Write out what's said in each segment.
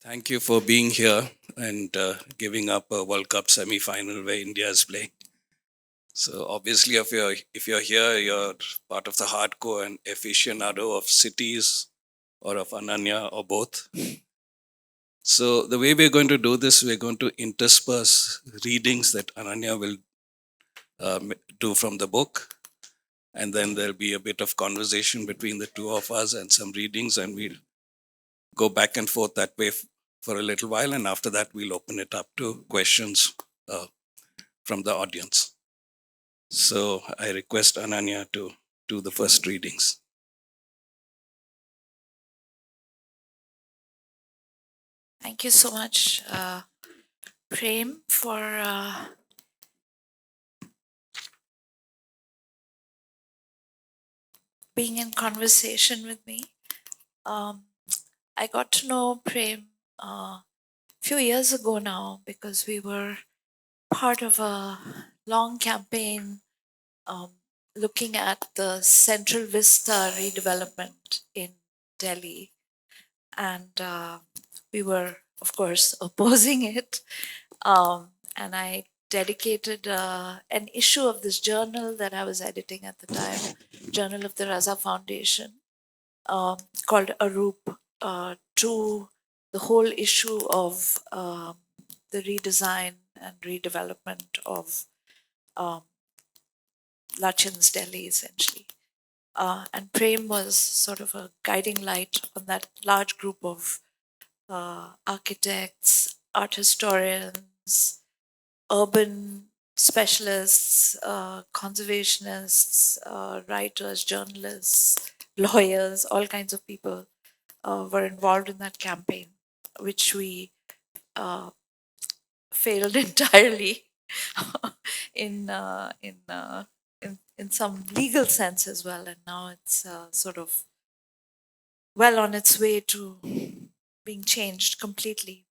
Thank you for being here and giving up a World Cup semi-final where India is playing. So obviously, if you're here, you're part of the hardcore and aficionado of cities or of Ananya or both. So the way we're going to do this, we're going to intersperse readings that Ananya will do from the book, and then there'll be a bit of conversation between the two of us and some readings, and we'll go back and forth that way for a little while, and after that, we'll open it up to questions uh, from the audience. So I request Ananya to do the first readings. Thank you so much, Prem, for being in conversation with me. Um, I got to know Prem a few years ago now because we were part of a long campaign um, looking at the Central Vista redevelopment in Delhi. And we were, of course, opposing it. And I dedicated an issue of this journal that I was editing at the time, Journal of the Raza Foundation, called Arup, to the whole issue of the redesign and redevelopment of um, Lachin's Delhi, essentially. And Prem was sort of a guiding light on that large group of architects, art historians, urban specialists, conservationists, writers, journalists, lawyers, all kinds of people were involved in that campaign, which we uh, failed entirely in, uh, in, uh, in some legal sense as well. And now it's sort of well on its way to being changed completely.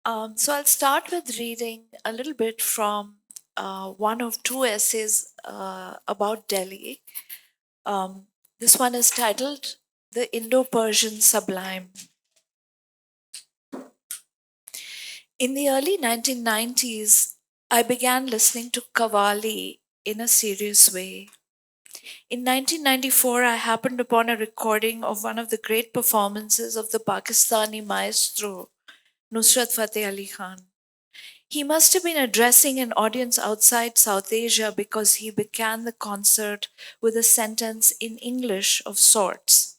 So I'll start with reading a little bit from one of two essays about Delhi. Um, this one is titled The Indo-Persian Sublime. In the early 1990s, I began listening to Qawwali in a serious way. In 1994, I happened upon a recording of one of the great performances of the Pakistani maestro, Nusrat Fateh Ali Khan. He must have been addressing an audience outside South Asia because he began the concert with a sentence in English of sorts.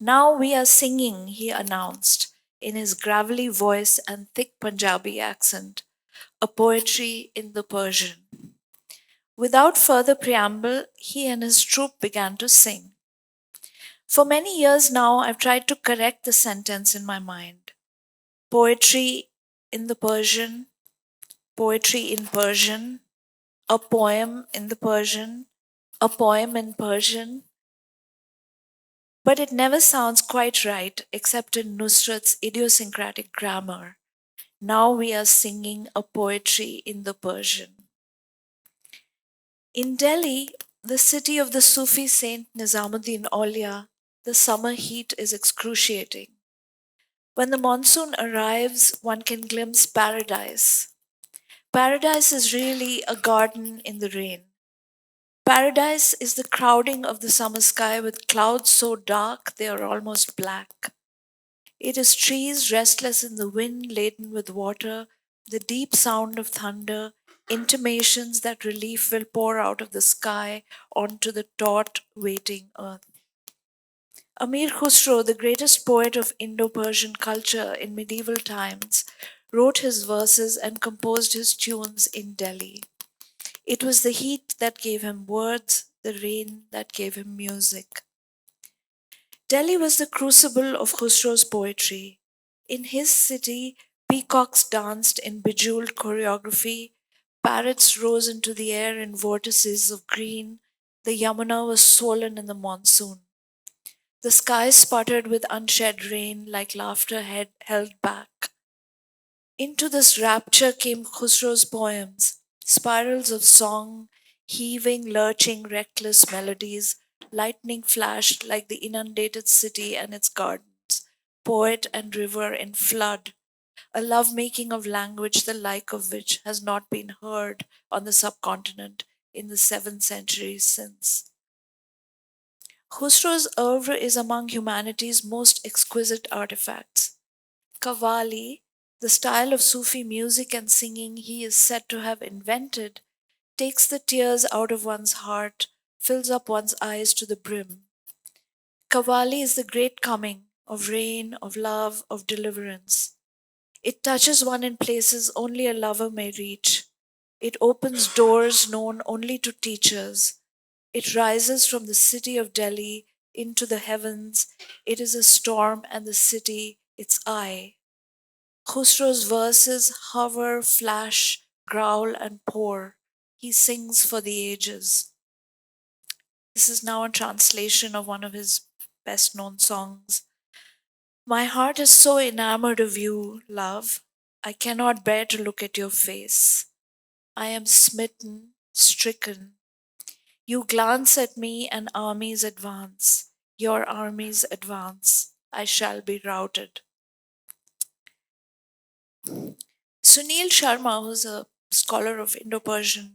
Now we are singing, he announced in his gravelly voice and thick Punjabi accent, a poetry in the Persian. Without further preamble, he and his troupe began to sing. For many years now, I've tried to correct the sentence in my mind. Poetry in the Persian, poetry in Persian, a poem in the Persian, a poem in Persian, but it never sounds quite right except in Nusrat's idiosyncratic grammar. Now we are singing a poetry in the Persian. In Delhi, the city of the Sufi saint Nizamuddin Aulia, the summer heat is excruciating. When the monsoon arrives, one can glimpse paradise. Paradise is really a garden in the rain. Paradise is the crowding of the summer sky with clouds so dark they are almost black. It is trees restless in the wind laden with water, the deep sound of thunder, intimations that relief will pour out of the sky onto the taut, waiting earth. Amir Khusro, the greatest poet of Indo Persian culture in medieval times, wrote his verses and composed his tunes in Delhi. It was the heat that gave him words, the rain that gave him music. Delhi was the crucible of Khusro's poetry. In his city, peacocks danced in bejeweled choreography, parrots rose into the air in vortices of green, the Yamuna was swollen in the monsoon. The sky sputtered with unshed rain like laughter held back. Into this rapture came Khusro's poems, spirals of song, heaving, lurching, reckless melodies, lightning flashed like the inundated city and its gardens. poet and river in flood, a love-making of language the like of which has not been heard on the subcontinent in the 7 centuries since. Khusro's oeuvre is among humanity's most exquisite artifacts. Qawwali, the style of Sufi music and singing he is said to have invented, takes the tears out of one's heart, fills up one's eyes to the brim. Qawwali is the great coming of rain, of love, of deliverance. It touches one in places only a lover may reach. It opens doors known only to teachers. It rises from the city of Delhi into the heavens. It is a storm and the city its eye. Khusro's verses hover, flash, growl, and pour. He sings for the ages. This is now a translation of one of his best known songs. My heart is so enamored of you, love. I cannot bear to look at your face. I am smitten, stricken. You glance at me and armies advance. Your armies advance. I shall be routed. Sunil Sharma, who's a scholar of Indo-Persian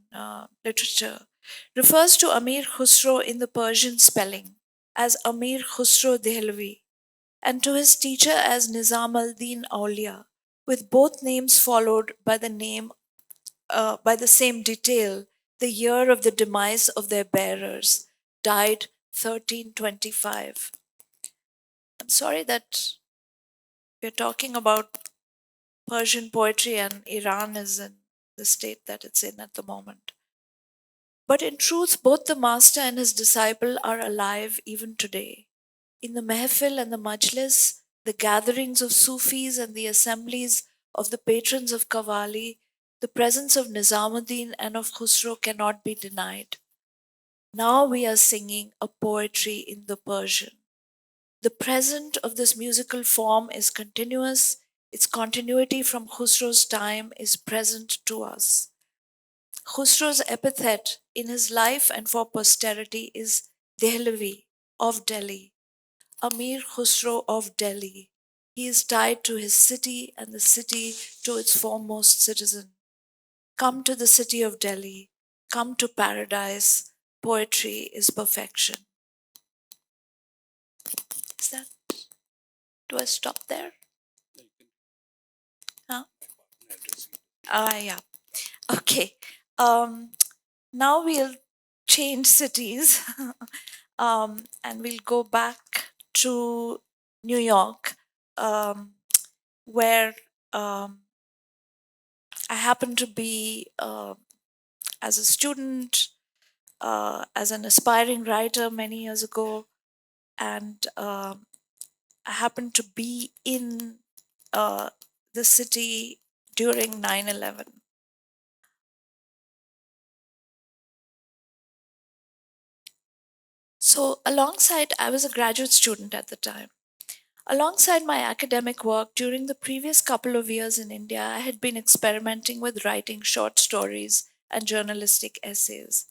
literature, refers to Amir Khusro in the Persian spelling as Amir Khusro Dehlvi and to his teacher as Nizam al-Din Aulia, with both names followed by by the same detail, the year of the demise of their bearers, died 1325. I'm sorry that we're talking about Persian poetry and Iran is in the state that it's in at the moment. But in truth, both the master and his disciple are alive even today. In the mehfil and the majlis, the gatherings of Sufis and the assemblies of the patrons of Qawwali, the presence of Nizamuddin and of Khusro cannot be denied. Now we are singing a poetry in the Persian. The present of this musical form is continuous. Its continuity from Khusro's time is present to us. Khusro's epithet in his life and for posterity is Dehlavi of Delhi, Amir Khusro of Delhi. He is tied to his city and the city to its foremost citizen. Come to the city of Delhi, come to paradise. Poetry is perfection. Is that, do I stop there? Huh? Yeah. Okay. Um, Now we'll change cities and we'll go back to New York, where um, I happen to be as a student, as an aspiring writer many years ago, and I happened to be in uh, the city during 9/11. So, alongside, I was a graduate student at the time. Alongside my academic work, during the previous couple of years in India, I had been experimenting with writing short stories and journalistic essays.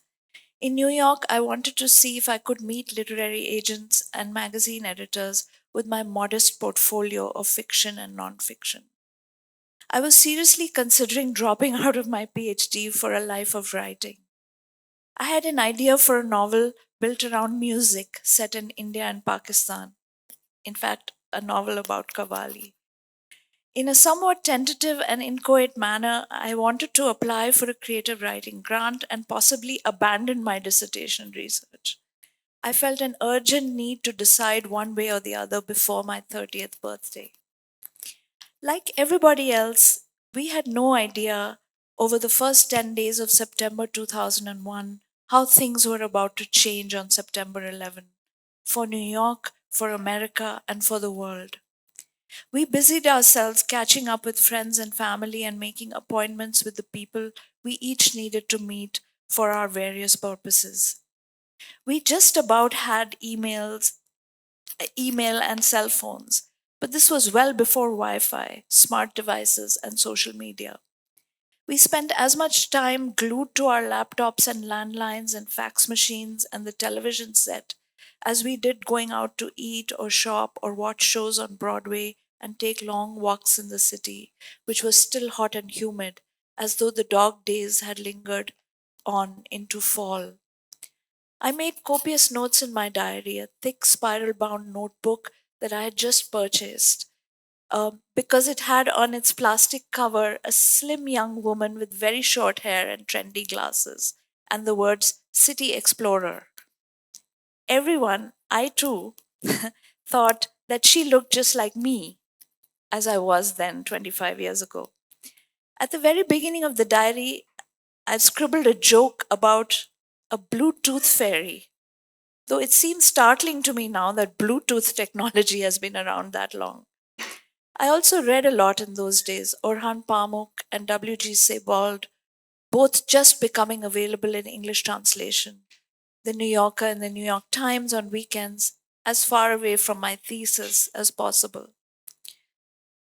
In New York, I wanted to see if I could meet literary agents and magazine editors with my modest portfolio of fiction and nonfiction. I was seriously considering dropping out of my PhD for a life of writing. I had an idea for a novel built around music set in India and Pakistan. In fact, a novel about Qawwali. In a somewhat tentative and inchoate manner, I wanted to apply for a creative writing grant and possibly abandon my dissertation research. I felt an urgent need to decide one way or the other before my 30th birthday. Like everybody else, we had no idea over the first 10 days of September 2001 how things were about to change on September 11 for New York, for America, and for the world. We busied ourselves catching up with friends and family and making appointments with the people we each needed to meet for our various purposes. We just about had email and cell phones, but this was well before Wi Fi, smart devices, and social media. We spent as much time glued to our laptops and landlines and fax machines and the television set as we did going out to eat or shop or watch shows on Broadway and take long walks in the city, which was still hot and humid, as though the dog days had lingered on into fall. I made copious notes in my diary, a thick spiral bound notebook that I had just purchased, because it had on its plastic cover a slim young woman with very short hair and trendy glasses, and the words City Explorer. Everyone, I too, thought that she looked just like me, as I was then 25 years ago. At the very beginning of the diary, I scribbled a joke about a Bluetooth fairy, though it seems startling to me now that Bluetooth technology has been around that long. I also read a lot in those days, Orhan Pamuk and W.G. Sebald, both just becoming available in English translation. The New Yorker and the New York Times on weekends, as far away from my thesis as possible.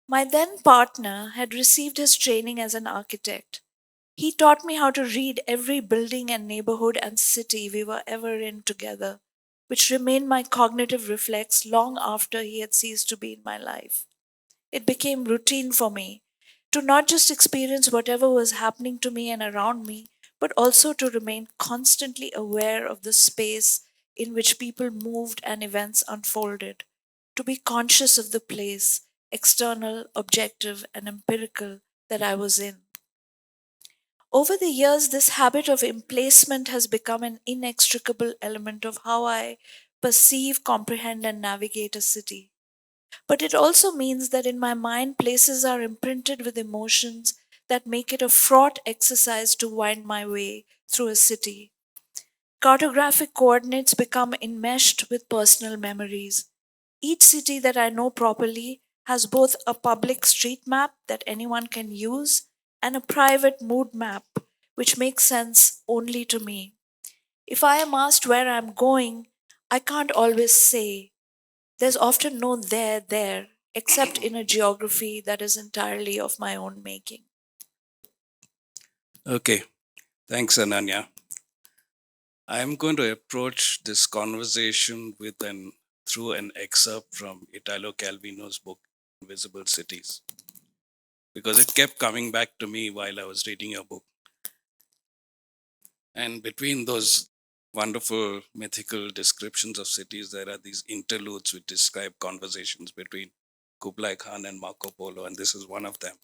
My then partner had received his training as an architect. He taught me how to read every building and neighborhood and city we were ever in together, which remained my cognitive reflex long after he had ceased to be in my life. It became routine for me to not just experience whatever was happening to me and around me, but also to remain constantly aware of the space in which people moved and events unfolded, to be conscious of the place, external, objective, and empirical, that I was in. Over the years, this habit of emplacement has become an inextricable element of how I perceive, comprehend, and navigate a city. But it also means that in my mind, places are imprinted with emotions that make it a fraught exercise to wind my way through a city. Cartographic coordinates become enmeshed with personal memories. Each city that I know properly has both a public street map that anyone can use and a private mood map, which makes sense only to me. If I am asked where I'm going, I can't always say. There's often no there, except in a geography that is entirely of my own making. Okay, thanks, Ananya. I'm going to approach this conversation with an through an excerpt from Italo Calvino's book Invisible Cities, because it kept coming back to me while I was reading your book. And between those wonderful mythical descriptions of cities, there are these interludes which describe conversations between Kublai Khan and Marco Polo, and this is one of them.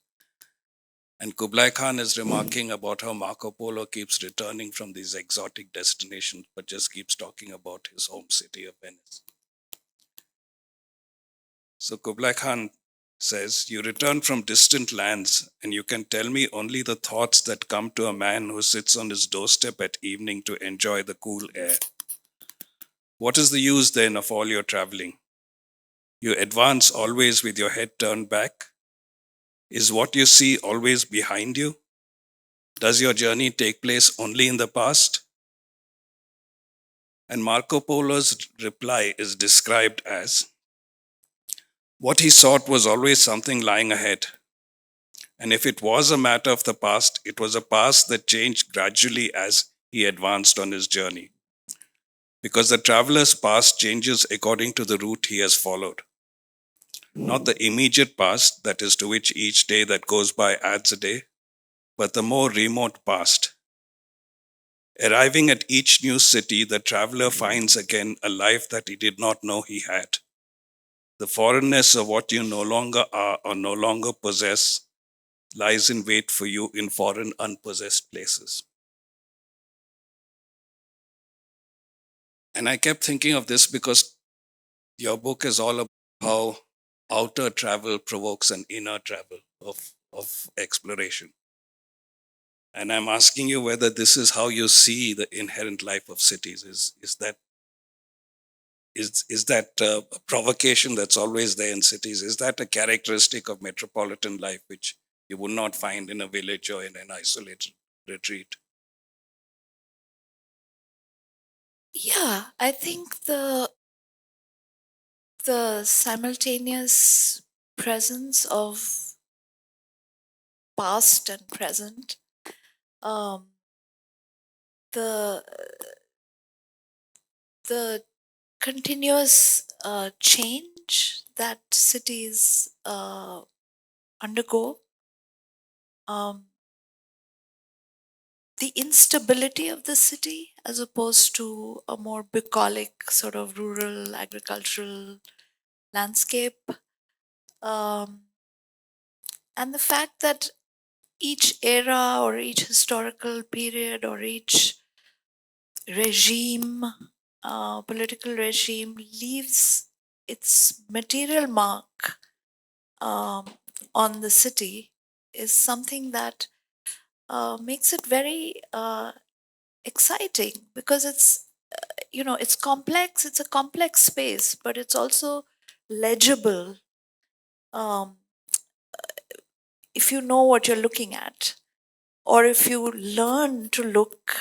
And Kublai Khan is remarking about how Marco Polo keeps returning from these exotic destinations, but just keeps talking about his home city of Venice. So Kublai Khan says, "You return from distant lands, and you can tell me only the thoughts that come to a man who sits on his doorstep at evening to enjoy the cool air. What is the use then of all your traveling? You advance always with your head turned back. Is what you see always behind you? Does your journey take place only in the past?" And Marco Polo's reply is described as, "What he sought was always something lying ahead. And if it was a matter of the past, it was a past that changed gradually as he advanced on his journey. Because the traveler's past changes according to the route he has followed. Not the immediate past, that is, to which each day that goes by adds a day, but the more remote past. Arriving at each new city, the traveler finds again a life that he did not know he had. The foreignness of what you no longer are or no longer possess lies in wait for you in foreign, unpossessed places." And I kept thinking of this because your book is all about how outer travel provokes an inner travel of exploration. And I'm asking you whether this is how you see the inherent life of cities. Is that a provocation that's always there in cities? Is that a characteristic of metropolitan life which you would not find in a village or in an isolated retreat? Yeah, I think the simultaneous presence of past and present, um, the the continuous change that cities undergo, um, the instability of the city as opposed to a more bucolic sort of rural agricultural landscape, um, and the fact that each era or each historical period or each regime, political regime, leaves its material mark um, on the city is something that makes it very exciting, because it's complex. It's a complex space, but it's also legible, um, if you know what you're looking at, or if you learn to look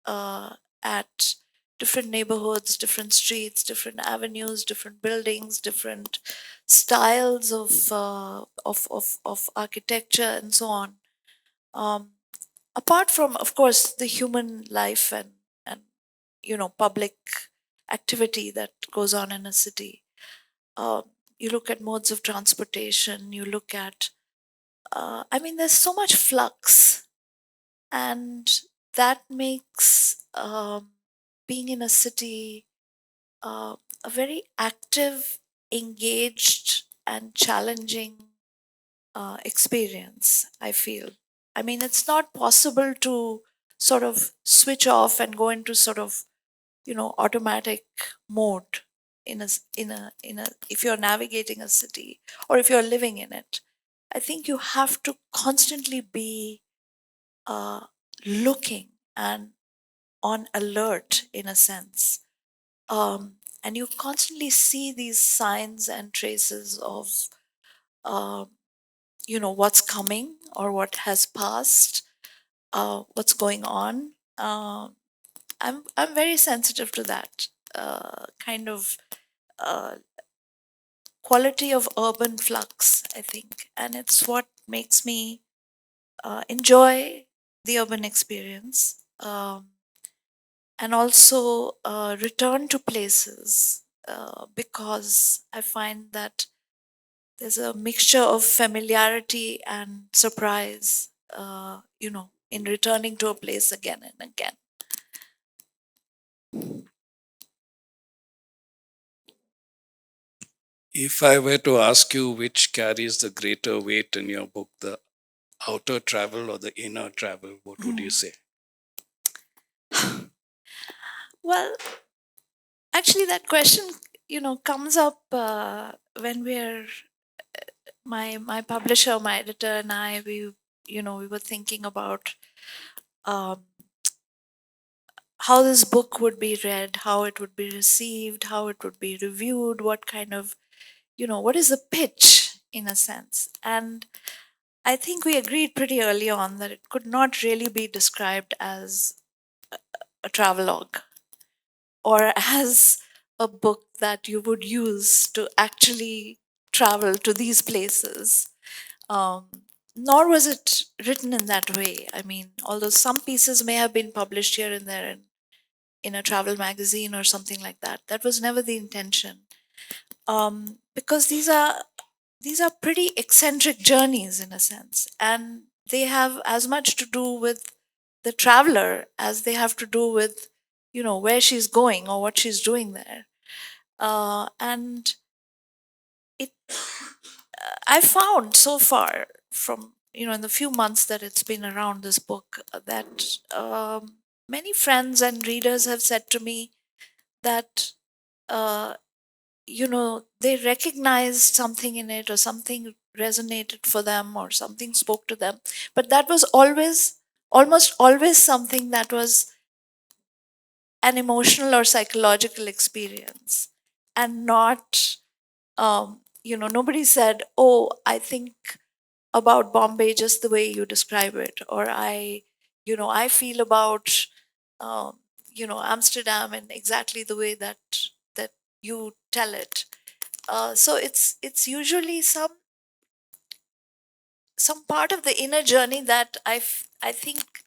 at different neighborhoods, different streets, different avenues, different buildings, different styles of architecture, and so on. Um, Apart from, of course, the human life and public activity that goes on in a city, um, you look at modes of transportation. You look at, I mean, there's so much flux, and that makes being in a city uh, a very active, engaged, and challenging experience, I feel. I mean, it's not possible to sort of switch off and go into sort of, automatic mode in a if you're navigating a city or if you're living in it. I think you have to constantly be uh, looking and on alert, in a sense. And you constantly see these signs and traces of, um, what's coming or what has passed, what's going on. I'm very sensitive to that kind of uh, quality of urban flux, I think, and it's what makes me enjoy the urban experience. And also return to places, because I find that there's a mixture of familiarity and surprise, in returning to a place again and again. If I were to ask you which carries the greater weight in your book, the outer travel or the inner travel, what would you Hmm. say? Well, actually, that question, comes up when we're my publisher, my editor, and I. We were thinking about um, how this book would be read, how it would be received, how it would be reviewed, what kind of, what is the pitch, in a sense. And I think we agreed pretty early on that it could not really be described as a travelogue or as a book that you would use to actually travel to these places. Um, Nor was it written in that way. I mean, although some pieces may have been published here and there in a travel magazine or something like that, that was never the intention. Because these are pretty eccentric journeys, in a sense, and they have as much to do with the traveler as they have to do with, where she's going or what she's doing there. And it I found so far, from, in the few months that it's been around, this book, that many friends and readers have said to me that uh, they recognized something in it, or something resonated for them, or something spoke to them, but that was almost always something that was an emotional or psychological experience, and not, nobody said, oh, I think about Bombay just the way you describe it, or I feel about, um, Amsterdam in exactly the way that you tell it. So it's usually some part of the inner journey that I think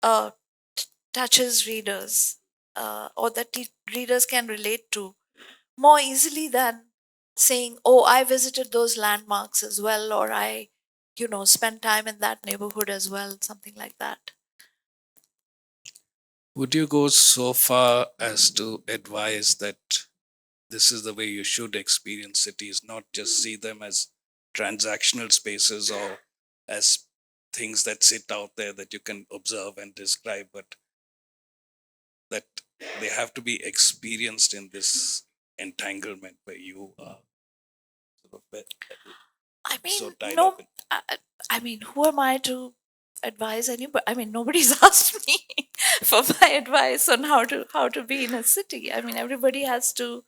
uh, touches readers, or that readers can relate to. more easily than saying, oh, I visited those landmarks as well, or I, spent time in that neighborhood as well, something like that. Would you go so far as to advise that this is the way you should experience cities, not just see them as transactional spaces or as things that sit out there that you can observe and describe, but that they have to be experienced in this entanglement where you are sort of I so mean, tied up no, in. I mean, who am I to advise anybody? I mean, nobody's asked me for my advice on how to be in a city. I mean, everybody has to,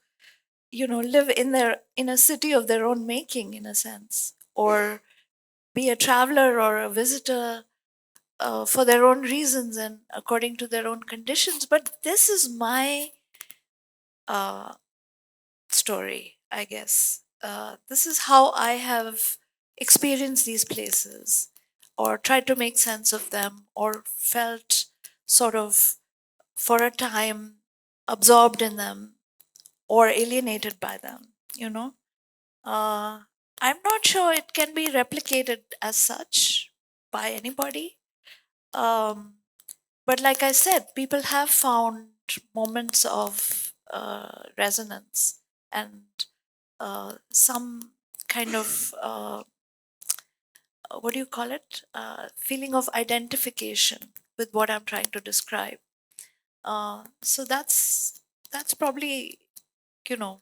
live in a city of their own making, in a sense, or be a traveler or a visitor for their own reasons and according to their own conditions. But this is my uh, story, I guess. This is how I have experienced these places, or tried to make sense of them, or felt sort of for a time absorbed in them or alienated by them, you know. Uh, I'm not sure it can be replicated as such by anybody. Um, but like I said, people have found moments of resonance and some kind of what do you call it? Feeling of identification with what I'm trying to describe. So that's probably, you know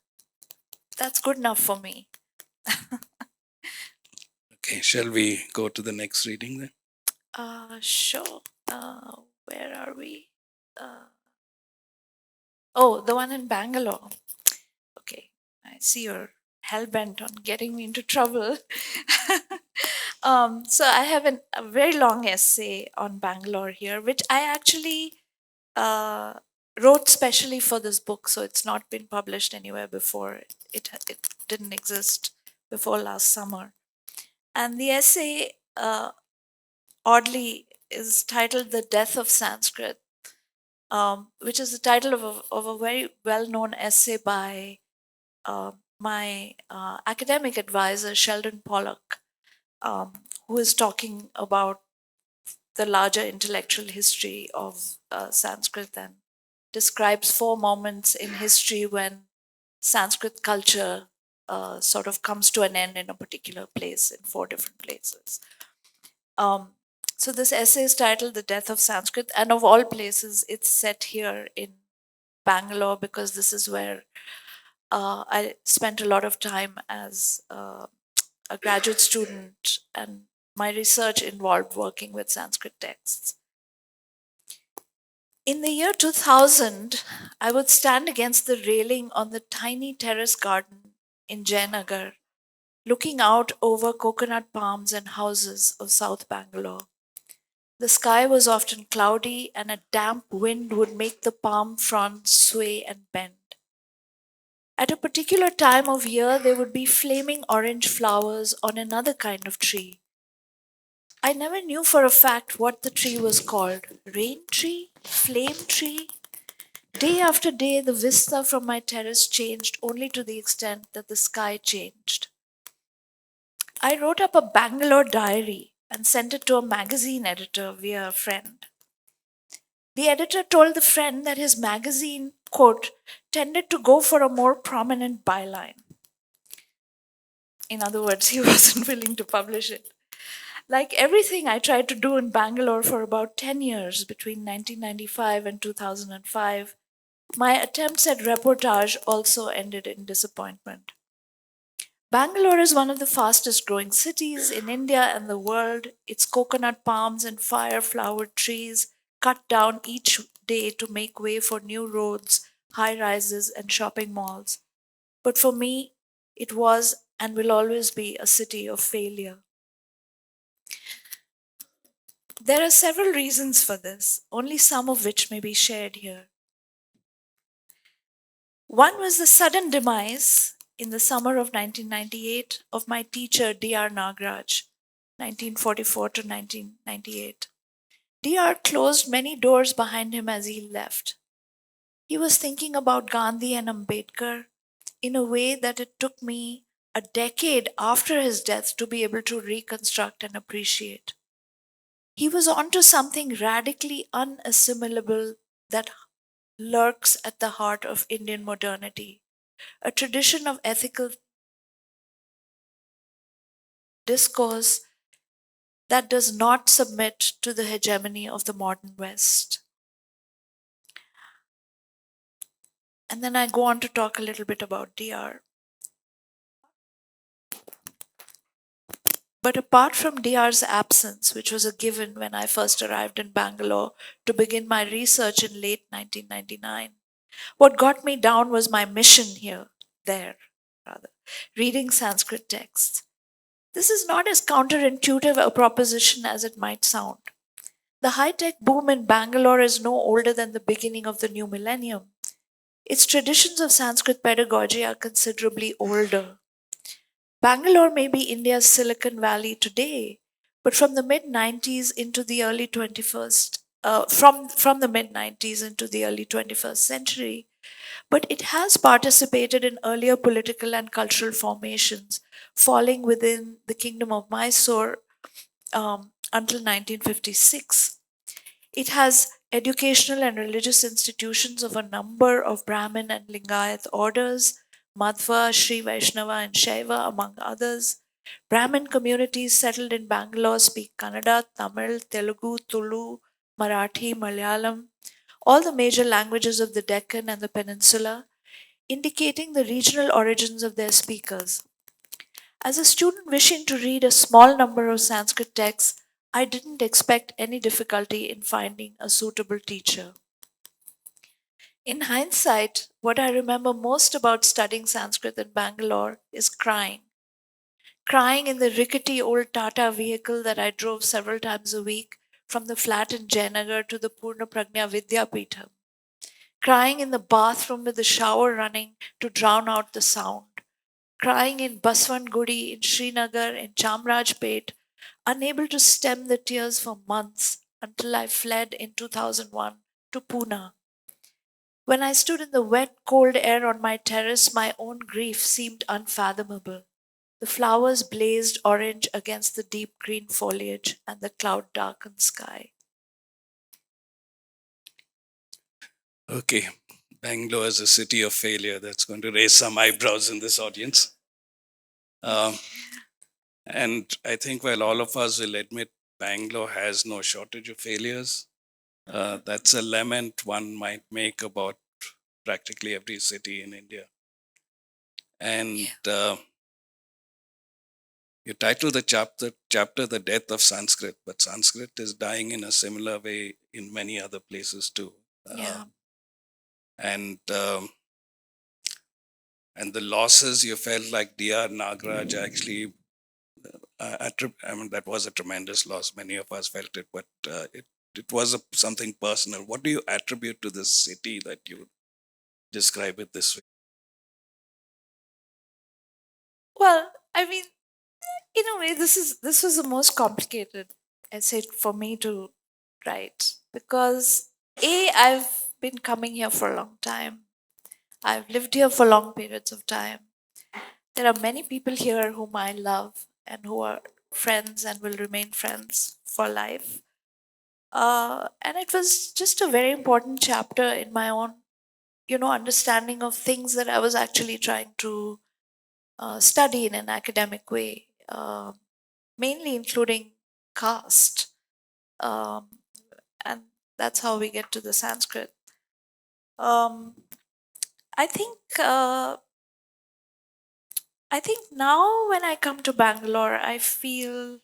that's good enough for me. Okay, shall we go to the next reading then? Sure. Where are we? Uh, oh, the one in Bangalore. Okay, I see you're hell bent on getting me into trouble. So I have a very long essay on Bangalore here, which I actually uh, wrote specially for this book. So it's not been published anywhere before. It didn't exist before last summer. And the essay, oddly, is titled "The Death of Sanskrit," which is the title of a very well-known essay by my academic advisor, Sheldon Pollock, who is talking about the larger intellectual history of Sanskrit and describes four moments in history when Sanskrit culture sort of comes to an end in a particular place, in four different places. Um, so this essay is titled "The Death of Sanskrit," and of all places, it's set here in Bangalore because this is where I spent a lot of time as a graduate student, and my research involved working with Sanskrit texts. In the year 2000, I would stand against the railing on the tiny terrace garden in Jayanagar, looking out over coconut palms and houses of South Bangalore. The sky was often cloudy, and a damp wind would make the palm fronds sway and bend. At a particular time of year, there would be flaming orange flowers on another kind of tree. I never knew for a fact what the tree was called: rain tree? Flame tree? Day after day, the vista from my terrace changed only to the extent that the sky changed. I wrote up a Bangalore diary and sent it to a magazine editor via a friend. The editor told the friend that his magazine, quote, tended to go for a more prominent byline. In other words, he wasn't willing to publish it. Like everything I tried to do in Bangalore for about 10 years between 1995 and 2005, my attempts at reportage also ended in disappointment. Bangalore is one of the fastest growing cities in India and the world. Its coconut palms and fire flowered trees cut down each day to make way for new roads, high rises, and shopping malls. But for me, it was and will always be a city of failure. There are several reasons for this, only some of which may be shared here. One was the sudden demise in the summer of 1998 of my teacher D.R. Nagraj, 1944 to 1998. D.R. closed many doors behind him as he left. He was thinking about Gandhi and Ambedkar. in a way that it took me a decade after his death to be able to reconstruct and appreciate. He was onto something radically unassimilable that lurks at the heart of Indian modernity, a tradition of ethical discourse that does not submit to the hegemony of the modern West. And then I go on to talk a little bit about DR. But apart from DR's absence, which was a given when I first arrived in Bangalore to begin my research in late 1999, what got me down was my mission here, there, rather, reading Sanskrit texts. This is not as counterintuitive a proposition as it might sound. The high tech boom in Bangalore is no older than the beginning of the new millennium. Its traditions of Sanskrit pedagogy are considerably older. Bangalore may be India's Silicon Valley today, but from the mid 90s into the early 21st, from the mid 90s into the early 21st century, but it has participated in earlier political and cultural formations, falling within the Kingdom of Mysore until 1956. It has educational and religious institutions of a number of Brahmin and Lingayat orders, Madhva, Sri Vaishnava, and Shaiva, among others. Brahmin communities settled in Bangalore speak Kannada, Tamil, Telugu, Tulu, Marathi, Malayalam, all the major languages of the Deccan and the peninsula, indicating the regional origins of their speakers. As a student wishing to read a small number of Sanskrit texts, I didn't expect any difficulty in finding a suitable teacher. In hindsight, what I remember most about studying Sanskrit in Bangalore is crying. Crying in the rickety old Tata vehicle that I drove several times a week from the flat in Jayanagar to the Purna Pragnya Vidyapitham. Crying in the bathroom with the shower running to drown out the sound. Crying in Baswan Gudi, in Srinagar, in Chamrajpet, unable to stem the tears for months until I fled in 2001 to Pune. When I stood in the wet, cold air on my terrace, my own grief seemed unfathomable. The flowers blazed orange against the deep green foliage and the cloud darkened sky. Okay, Bangalore is a city of failure. That's going to raise some eyebrows in this audience. Um, and I think while all of us will admit Bangalore has no shortage of failures, that's a lament one might make about practically every city in India. And you title the chapter "The Death of Sanskrit," but Sanskrit is dying in a similar way in many other places too. Yeah. And and the losses you felt like Dr. Nagraj actually, I mean, that was a tremendous loss. Many of us felt it, but it was something personal. What do you attribute to this city that you describe it this way? Well, I mean, in a way, this was the most complicated essay for me to write because I've been coming here for a long time. I've lived here for long periods of time. There are many people here whom I love and who are friends and will remain friends for life. And it was just a very important chapter in my own, understanding of things that I was actually trying to study in an academic way, mainly including caste. Um, and that's how we get to the Sanskrit. Um, I think I think now when I come to Bangalore, I feel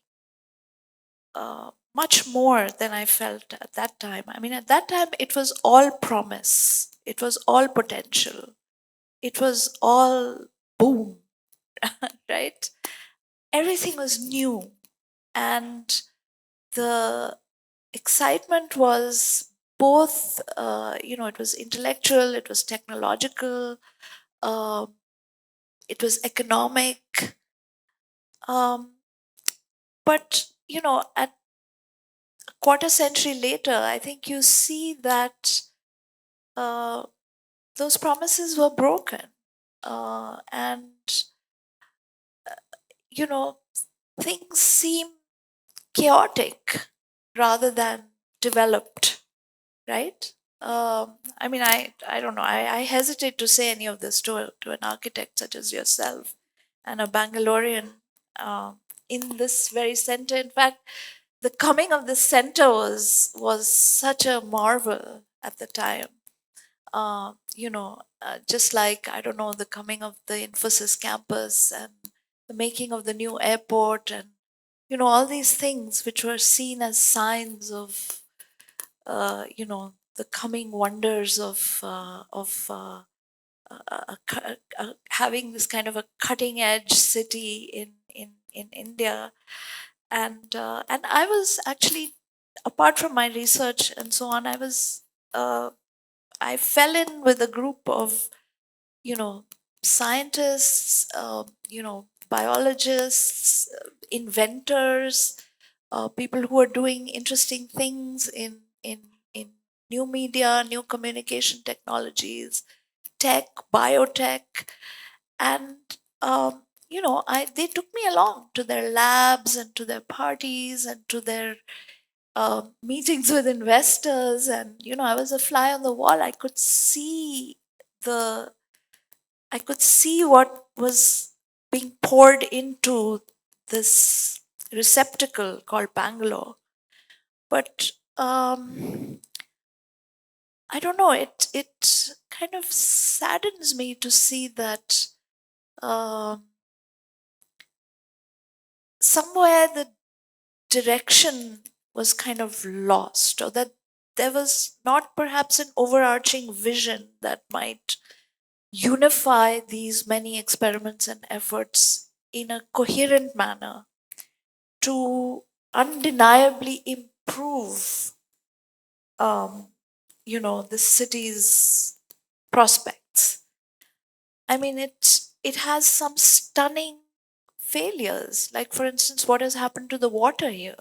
much more than I felt at that time. I mean, at that time, it was all promise, it was all potential, it was all boom, right? Everything was new. And the excitement was both, it was intellectual, it was technological, uh, it was economic. Um, but, at a quarter century later, I think you see that uh, those promises were broken. And you know, things seem chaotic rather than developed, right? I mean, I don't know. I hesitate to say any of this to an architect such as yourself and a Bangalorean in this very center. In fact, the coming of the center was such a marvel at the time. Just like, I don't know, the coming of the Infosys campus and the making of the new airport, and all these things which were seen as signs of the coming wonders of having this kind of a cutting edge city in India. And I was actually, apart from my research and so on, uh, I fell in with a group of scientists, biologists, inventors, people who are doing interesting things in new media, new communication technologies, tech, biotech, and I they took me along to their labs and to their parties and to their meetings with investors, and I was a fly on the wall. The I could see what was being poured into this receptacle called Bangalore. But I don't know. It kind of saddens me to see that um somewhere the direction was kind of lost, or that there was not perhaps an overarching vision that might unify these many experiments and efforts in a coherent manner to undeniably improve the city's prospects. I mean, it has some stunning failures, like for instance what has happened to the water here,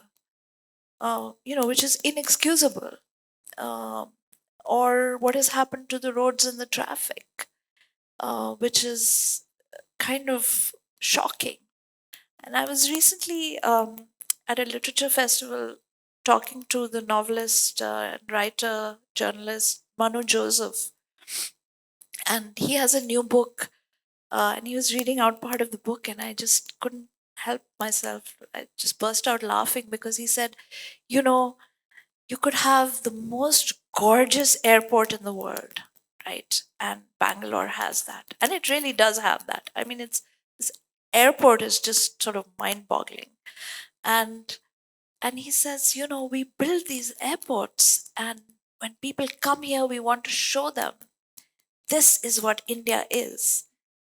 which is inexcusable, um, or what has happened to the roads and the traffic, which is kind of shocking. And I was recently at a literature festival talking to the novelist, writer, journalist Manu Joseph, and he has a new book, and he was reading out part of the book, and I just couldn't help myself. I just burst out laughing because he said, you know, you could have the most gorgeous airport in the world, right? And Bangalore has that. And it really does have that. I mean, this airport is just sort of mind-boggling. And and he says, we build these airports, and when people come here, we want to show them this is what India is.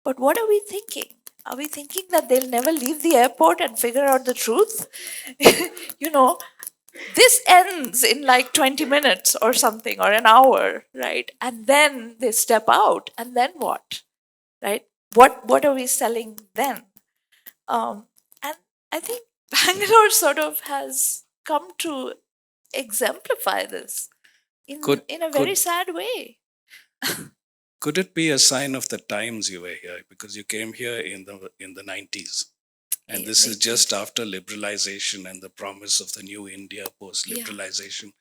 But what are we thinking? Are we thinking that they'll never leave the airport and figure out the truth? you know, this ends in like 20 minutes or something, or an hour, right? And then they step out, and then what, right? What are we selling then? And I think Bangalore sort of has come to exemplify this Could in a very could sad way. could it be a sign of the times you were here, because you came here in the 90s, and this is Late just 90s. after liberalization and the promise of the new India post Yeah, liberalization.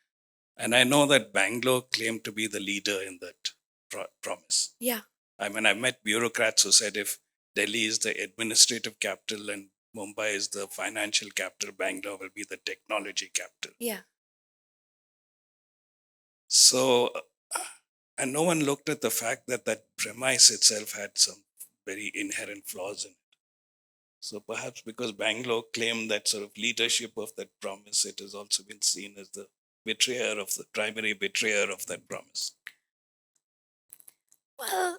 And I know that Bangalore claimed to be the leader in that promise. yeah, I mean, I met bureaucrats who said if Delhi is the administrative capital and Mumbai is the financial capital, Bangalore will be the technology capital. yeah. So, and no one looked at the fact that that premise itself had some very inherent flaws in it. So perhaps because Bangalore claimed that sort of leadership of that promise, it has also been seen as the betrayer of the primary betrayer of that promise. Well,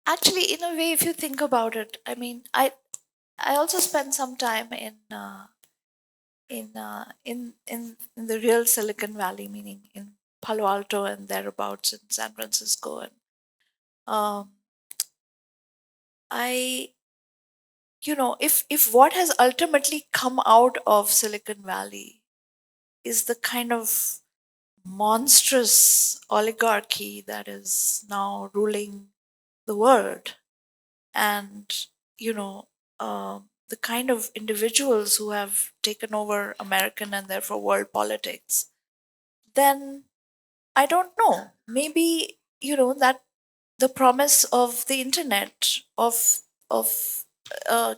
actually, in a way, if you think about it, I mean, I also spent some time in the real Silicon Valley, meaning in Palo Alto and thereabouts in San Francisco, and um, I if what has ultimately come out of Silicon Valley is the kind of monstrous oligarchy that is now ruling the world, and you know the kind of individuals who have taken over American and therefore world politics, then I don't know. Maybe that the promise of the internet, of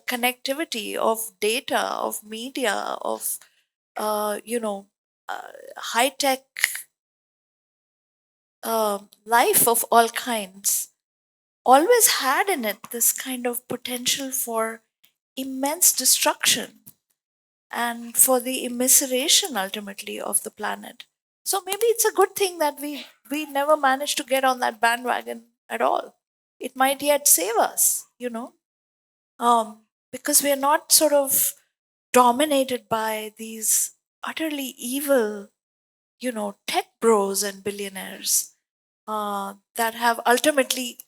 connectivity, of data, of media, of high tech life of all kinds always had in it this kind of potential for immense destruction and for the immiseration ultimately of the planet. So maybe it's a good thing that we never managed to get on that bandwagon at all. It might yet save us, because we are not sort of dominated by these utterly evil, tech bros and billionaires that have ultimately,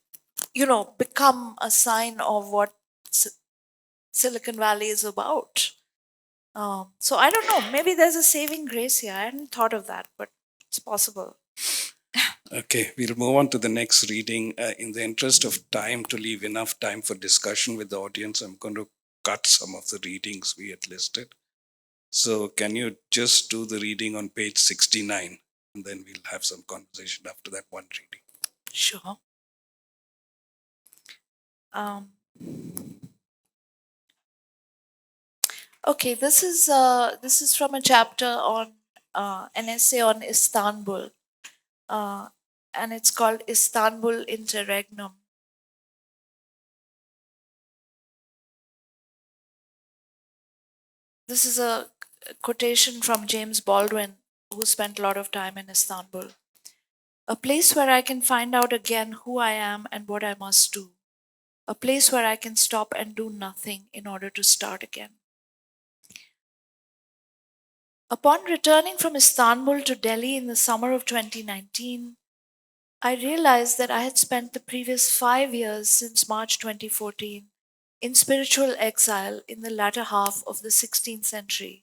become a sign of what S- Silicon Valley is about. So I don't know. Maybe there's a saving grace here. I hadn't thought of that, but it's possible. Okay, we'll move on to the next reading. In the interest of time, to leave enough time for discussion with the audience, I'm going to cut some of the readings we had listed. So, can you just do the reading on page 69? And then we'll have some conversation after that one reading. Sure. Um, okay, this is from a chapter on an essay on Istanbul, uh, and it's called Istanbul Interregnum. This is a quotation from James Baldwin, who spent a lot of time in Istanbul. A place where I can find out again who I am and what I must do. A place where I can stop and do nothing in order to start again. Upon returning from Istanbul to Delhi in the summer of 2019, I realized that I had spent the previous 5 years since March 2014 in spiritual exile in the latter half of the 16th century.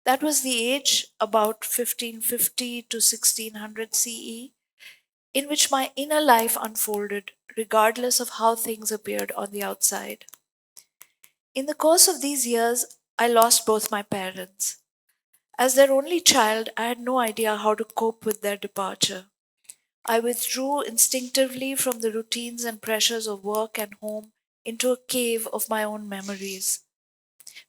That was the age, about 1550 to 1600 CE, in which my inner life unfolded, regardless of how things appeared on the outside. In the course of these years, I lost both my parents. As their only child, I had no idea how to cope with their departure. I withdrew instinctively from the routines and pressures of work and home into a cave of my own memories.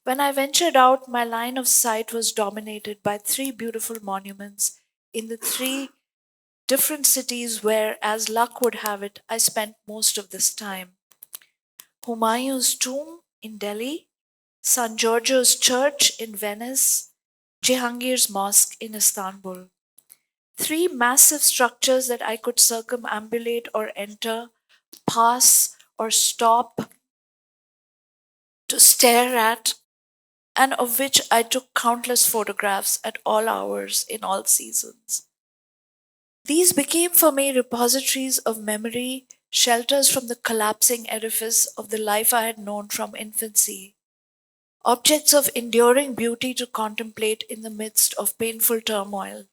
When I ventured out, my line of sight was dominated by three beautiful monuments in the three different cities where, as luck would have it, I spent most of this time. Humayun's tomb in Delhi, San Giorgio's church in Venice, Jehangir's mosque in Istanbul. Three massive structures that I could circumambulate or enter, pass or stop to stare at, and of which I took countless photographs at all hours in all seasons. These became for me repositories of memory, shelters from the collapsing edifice of the life I had known from infancy, objects of enduring beauty to contemplate in the midst of painful turmoil.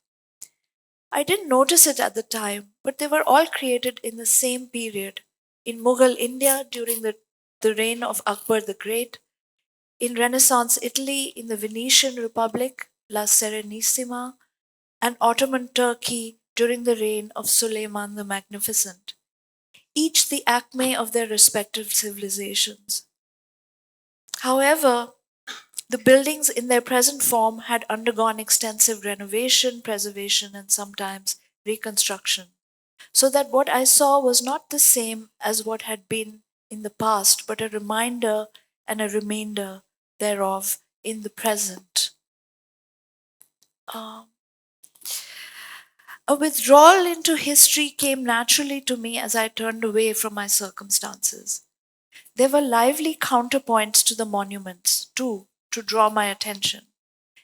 I didn't notice it at the time, but they were all created in the same period in Mughal India during the reign of Akbar the Great, in Renaissance Italy in the Venetian Republic, La Serenissima, and Ottoman Turkey during the reign of Suleiman the Magnificent, each the acme of their respective civilizations. However, the buildings in their present form had undergone extensive renovation, preservation, and sometimes reconstruction, so that what I saw was not the same as what had been in the past, but a reminder and a remainder thereof in the present. Um, a withdrawal into history came naturally to me as I turned away from my circumstances. There were lively counterpoints to the monuments, too, to draw my attention.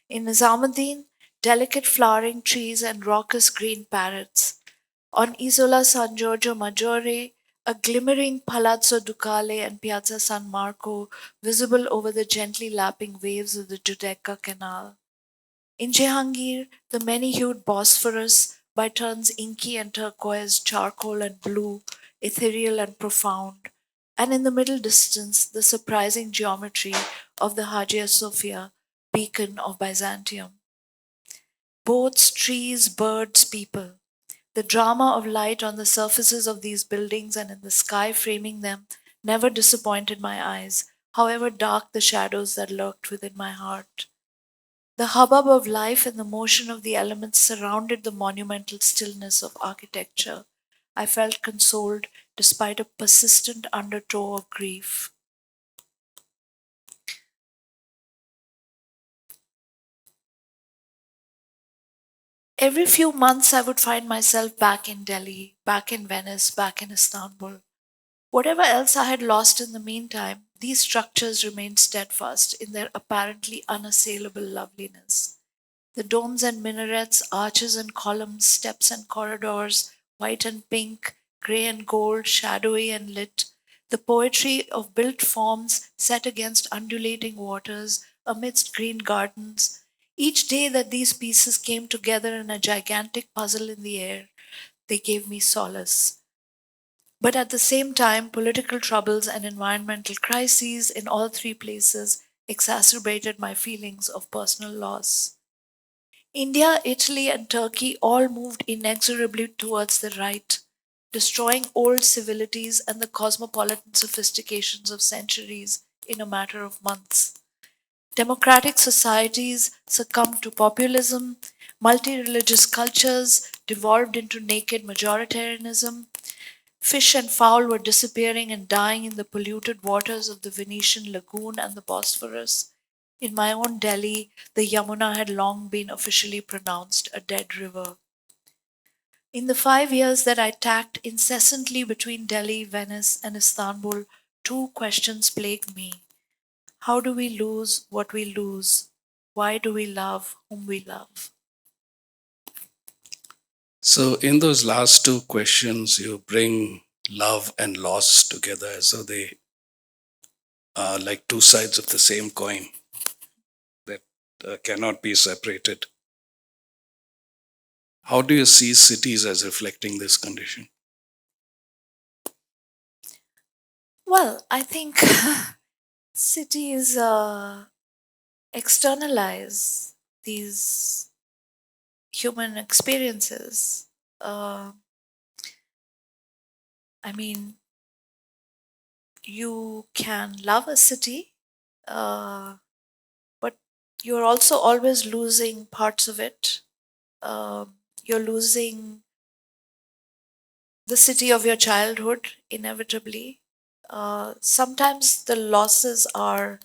In Nizamuddin, delicate flowering trees and raucous green parrots. On Isola San Giorgio Maggiore, a glimmering Palazzo Ducale and Piazza San Marco visible over the gently lapping waves of the Giudecca Canal. In Jehangir, the many hued Bosphorus, by turns inky and turquoise, charcoal and blue, ethereal and profound, and in the middle distance, the surprising geometry of the Hagia Sophia, beacon of Byzantium. Boats, trees, birds, people. The drama of light on the surfaces of these buildings and in the sky framing them never disappointed my eyes, however dark the shadows that lurked within my heart. The hubbub of life and the motion of the elements surrounded the monumental stillness of architecture. I felt consoled despite a persistent undertow of grief. Every few months, I would find myself back in Delhi, back in Venice, back in Istanbul. Whatever else I had lost in the meantime, these structures remained steadfast in their apparently unassailable loveliness. The domes and minarets, arches and columns, steps and corridors, white and pink, grey and gold, shadowy and lit, the poetry of built forms set against undulating waters, amidst green gardens. Each day that these pieces came together in a gigantic puzzle in the air, they gave me solace. But at the same time, political troubles and environmental crises in all three places exacerbated my feelings of personal loss. India, Italy, and Turkey all moved inexorably towards the right, destroying old civilities and the cosmopolitan sophistications of centuries in a matter of months. Democratic societies succumbed to populism, multi religious cultures devolved into naked majoritarianism, fish and fowl were disappearing and dying in the polluted waters of the Venetian lagoon and the Bosphorus. In my own Delhi, the Yamuna had long been officially pronounced a dead river. In the 5 years that I tacked incessantly between Delhi, Venice, and Istanbul, two questions plagued me. How do we lose what we lose? Why do we love whom we love? So, in those last two questions, you bring love and loss together as though they are like two sides of the same coin that cannot be separated. How do you see cities as reflecting this condition? Well, I think cities externalize these human experiences. Uh, I mean, you can love a city, uh, but you're also always losing parts of it. You're losing the city of your childhood, inevitably. Sometimes the losses are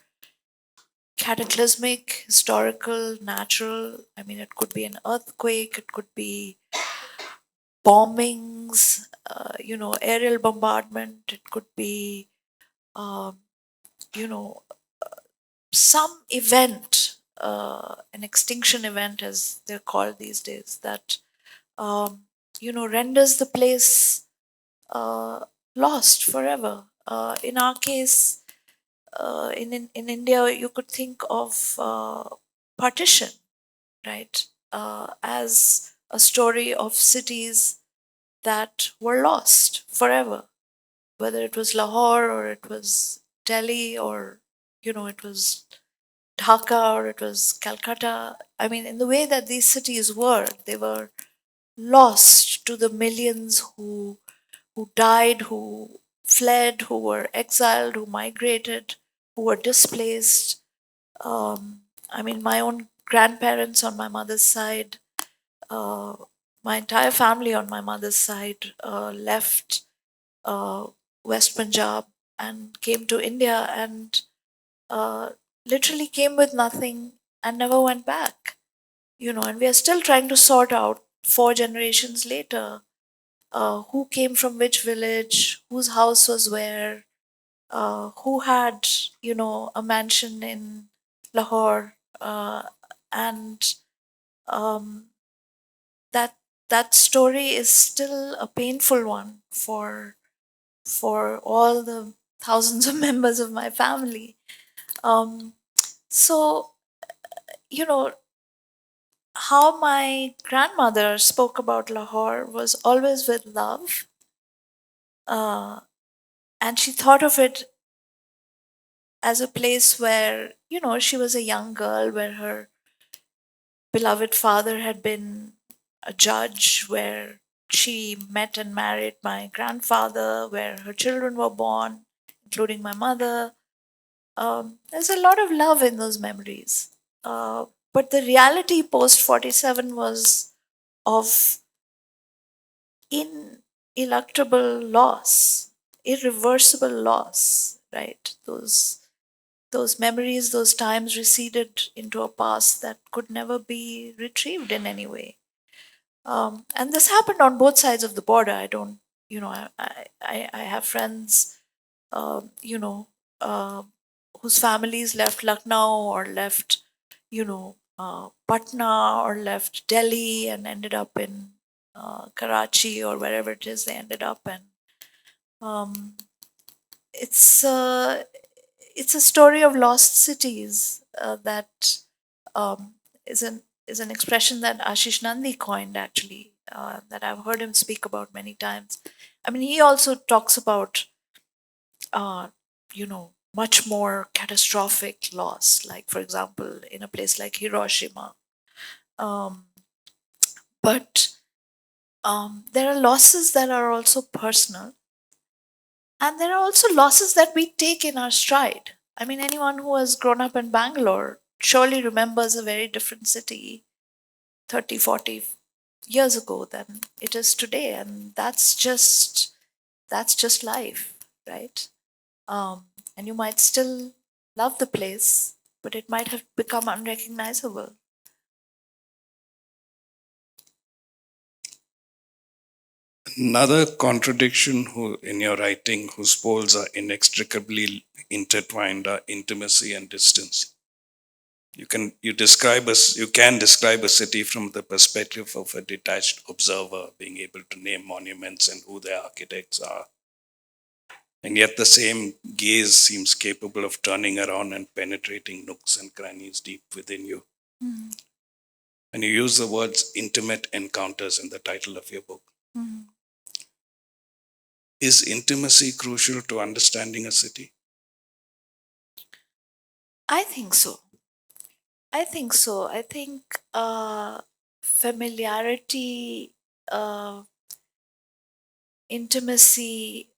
cataclysmic, historical, natural. I mean, it could be an earthquake, it could be bombings, aerial bombardment, it could be, um, you know, some event, an extinction event as they're called these days, that, renders the place uh, lost forever. In our case, in India, you could think of partition, right, as a story of cities that were lost forever, whether it was Lahore or it was Delhi or, it was Dhaka or it was Calcutta. I mean, in the way that these cities were, they were lost to the millions who died, who fled, who were exiled, who migrated, who were displaced. I mean, my own grandparents on my mother's side, uh, my entire family on my mother's side left uh, West Punjab and came to India and uh, literally came with nothing and never went back. And we are still trying to sort out 4 generations later who came from which village, whose house was where, who had, a mansion in Lahore, and um, that that story is still a painful one for all the thousands of members of my family. Um, so, you know, how my grandmother spoke about Lahore was always with love. Uh, And she thought of it as a place where, she was a young girl, where her beloved father had been a judge, where she met and married my grandfather, where her children were born, including my mother. There's a lot of love in those memories. But the reality post 47 was of ineluctable loss, irreversible loss, right? Those memories, those times receded into a past that could never be retrieved in any way. And this happened on both sides of the border. I don't, I have friends, you know, uh, whose families left Lucknow or left, Patna or left Delhi and ended up in Karachi or wherever it is they ended up. And um, it's uh, it's a story of lost cities that um, is an expression that Ashish Nandi coined, actually, that I've heard him speak about many times. I mean, he also talks about much more catastrophic loss, like, for example, in a place like Hiroshima. Um, but there are losses that are also personal, and there are also losses that we take in our stride. I mean, anyone who has grown up in Bangalore surely remembers a very different city 30, 40 years ago than it is today. And that's just life, right? And you might still love the place, but it might have become unrecognizable. Another contradiction in your writing, whose poles are inextricably intertwined, are intimacy and distance. You can describe a city from the perspective of a detached observer, being able to name monuments and who their architects are. And yet the same gaze seems capable of turning around and penetrating nooks and crannies deep within you. Mhm, And you use the words intimate encounters in the title of your book. mhm. Is intimacy crucial to understanding a city? I think so. I think familiarity, intimacy,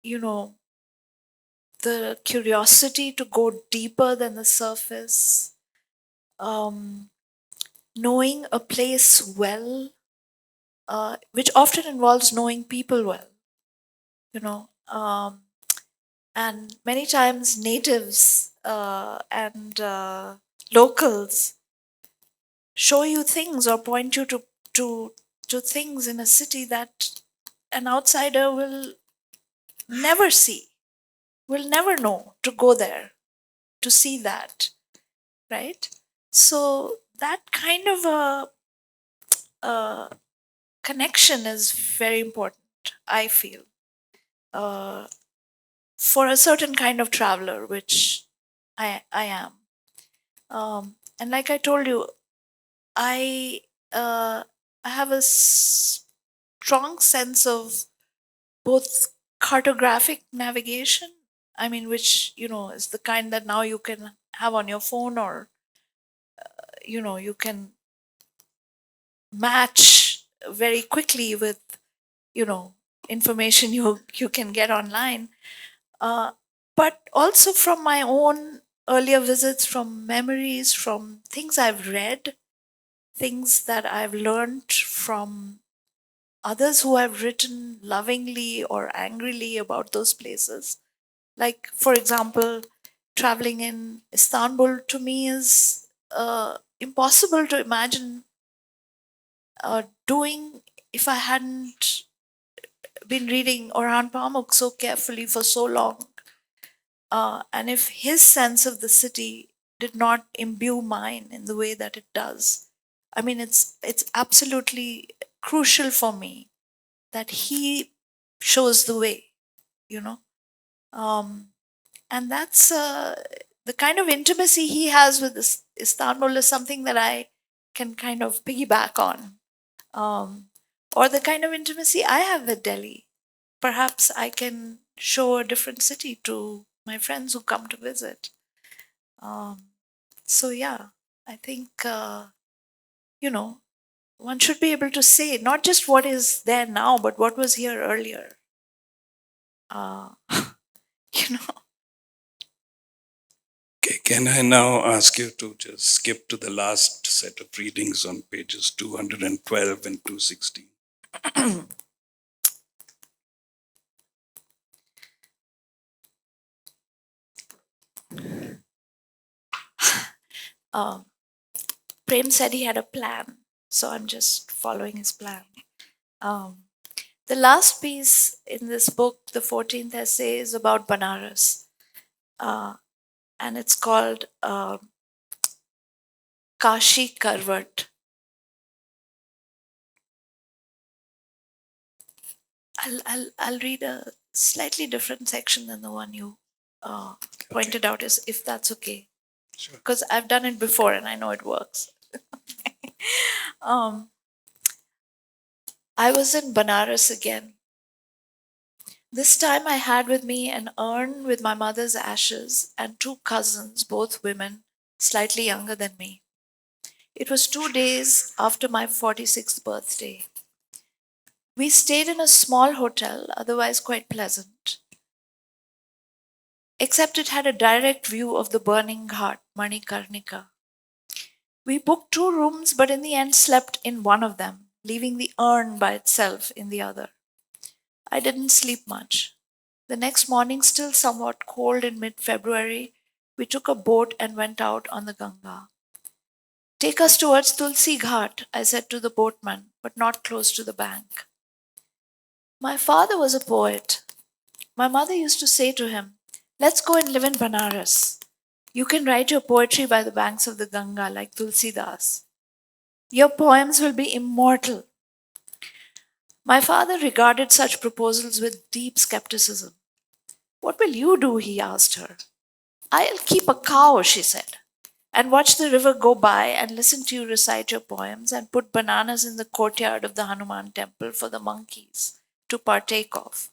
you know, the curiosity to go deeper than the surface, um, knowing a place well, which often involves knowing people well, you know. And many times natives and locals show you things or point you to to things in a city that an outsider will never see, will never know to go there to see that, right? So that kind of a connection is very important, I feel, uh, for a certain kind of traveler, which I am. And like I told you, I uh, I have a strong sense of both cartographic navigation. I mean, which is the kind that now you can have on your phone, or you can match very quickly with you know information you can get online. Uh, but also from my own earlier visits, from memories, from things I've read, things that I've learned from others who have written lovingly or angrily about those places. Like, for example, traveling in Istanbul to me is impossible to imagine doing if I hadn't been reading Orhan Pamuk so carefully for so long. And if his sense of the city did not imbue mine in the way that it does, I mean, it's absolutely crucial for me that he shows the way, you know. Um, and that's the kind of intimacy he has with this Istanbul is something that I can kind of piggyback on, um, or the kind of intimacy I have with Delhi. perhaps I can show a different city to my friends who come to visit. Um, so, yeah, I think, you know, one should be able to say not just what is there now, but what was here earlier. Uh, you know, Okay, can I now ask you to just skip to the last set of readings on pages 212 and 216? um, Prem said he had a plan, so I'm just following his plan. Um, the last piece in this book, the 14th essay, is about Banaras, uh, and it's called Kashi Karvat. I'll read a slightly different section than the one you uh, Okay, pointed out, is if that's okay, sure. because I've done it before and I know it works. um, I was in Banaras again. This time I had with me an urn with my mother's ashes and two cousins, both women, slightly younger than me. It was 2 days after my 46th birthday. We stayed in a small hotel, otherwise quite pleasant, except it had a direct view of the burning ghat, Manikarnika. We booked two rooms, but in the end slept in one of them, leaving the urn by itself in the other. I didn't sleep much. The next morning, still somewhat cold in mid February, we took a boat and went out on the Ganga. Take us towards Tulsi Ghat, I said to the boatman, but not close to the bank. My father was a poet. My mother used to say to him, "Let's go and live in Banaras. You can write your poetry by the banks of the Ganga like Tulsi Das. Your poems will be immortal." My father regarded such proposals with deep skepticism. "What will you do?" he asked her. "I'll keep a cow," she said, "and watch the river go by and listen to you recite your poems and put bananas in the courtyard of the Hanuman temple for the monkeys to partake of.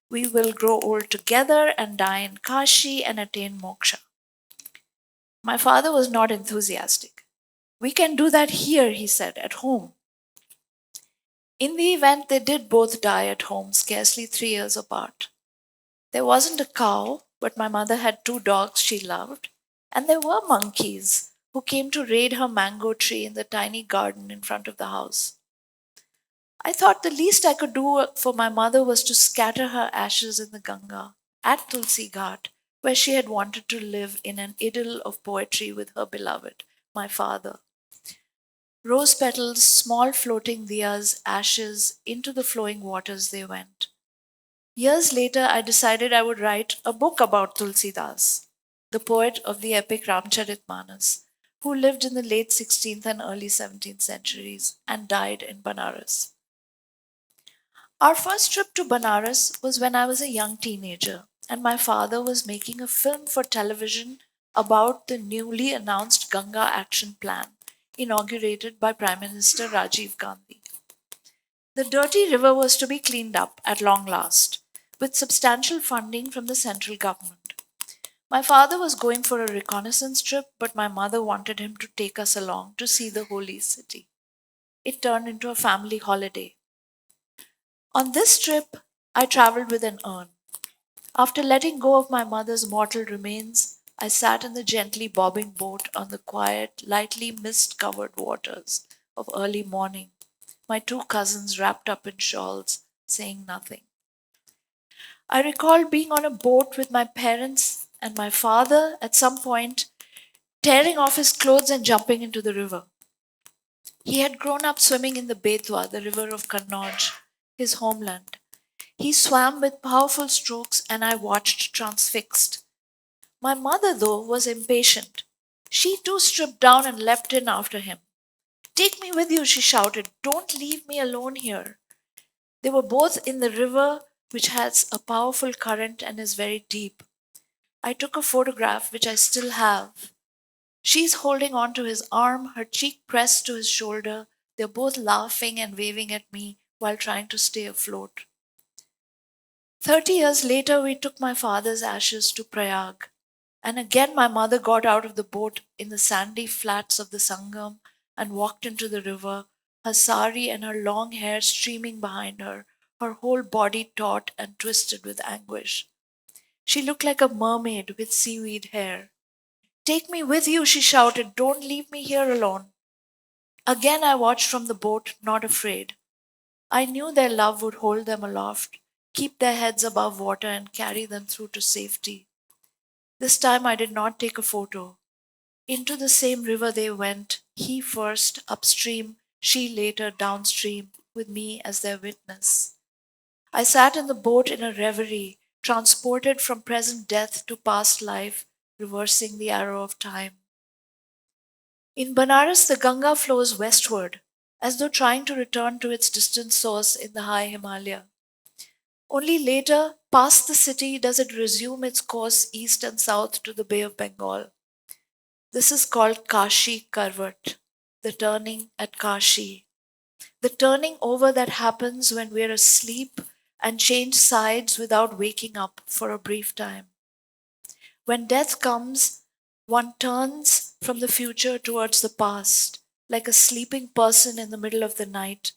We will grow old together and die in Kashi and attain moksha." My father was not enthusiastic. "We can do that here," he said, "at home." In the event, they did both die at home, scarcely 3 years apart. There wasn't a cow, but my mother had two dogs she loved, and there were monkeys who came to raid her mango tree in the tiny garden in front of the house. I thought the least I could do for my mother was to scatter her ashes in the Ganga at Tulsi Ghat, where she had wanted to live in an idyll of poetry with her beloved, my father. Rose petals, small floating diyas, ashes, into the flowing waters they went. Years later, I decided I would write a book about Tulsidas, the poet of the epic Ramcharitmanas, who lived in the late 16th and early 17th centuries and died in Banaras. Our first trip to Banaras was when I was a young teenager, and my father was making a film for television about the newly announced Ganga Action Plan, inaugurated by Prime Minister Rajiv Gandhi. The dirty river was to be cleaned up at long last, with substantial funding from the central government. My father was going for a reconnaissance trip, but my mother wanted him to take us along to see the holy city. It turned into a family holiday. On this trip, I traveled with an urn. After letting go of my mother's mortal remains, I sat in the gently bobbing boat on the quiet, lightly mist covered waters of early morning, my two cousins wrapped up in shawls, saying nothing. I recall being on a boat with my parents and my father at some point tearing off his clothes and jumping into the river. He had grown up swimming in the Betwa, the river of Kannauj, his homeland. He swam with powerful strokes, and I watched transfixed. My mother, though, was impatient. She too stripped down and leapt in after him. "Take me with you," she shouted. "Don't leave me alone here." They were both in the river, which has a powerful current and is very deep. I took a photograph, which I still have. She's holding on to his arm, her cheek pressed to his shoulder. They're both laughing and waving at me while trying to stay afloat. 30 years later, we took my father's ashes to Prayag. And again, my mother got out of the boat in the sandy flats of the Sangam and walked into the river, her sari and her long hair streaming behind her, her whole body taut and twisted with anguish. She looked like a mermaid with seaweed hair. Take me with you, she shouted. Don't leave me here alone. Again, I watched from the boat, not afraid. I knew their love would hold them aloft, keep their heads above water, and carry them through to safety. This time I did not take a photo. Into the same river they went, he first upstream, she later downstream, with me as their witness. I sat in the boat in a reverie, transported from present death to past life, reversing the arrow of time. In Banaras, the Ganga flows westward, as though trying to return to its distant source in the high Himalaya. Only later, past the city, does it resume its course east and south to the Bay of Bengal. This is called Kashi Karvat, the turning at Kashi. The turning over that happens when we're asleep and change sides without waking up for a brief time. When death comes, one turns from the future towards the past, like a sleeping person in the middle of the night,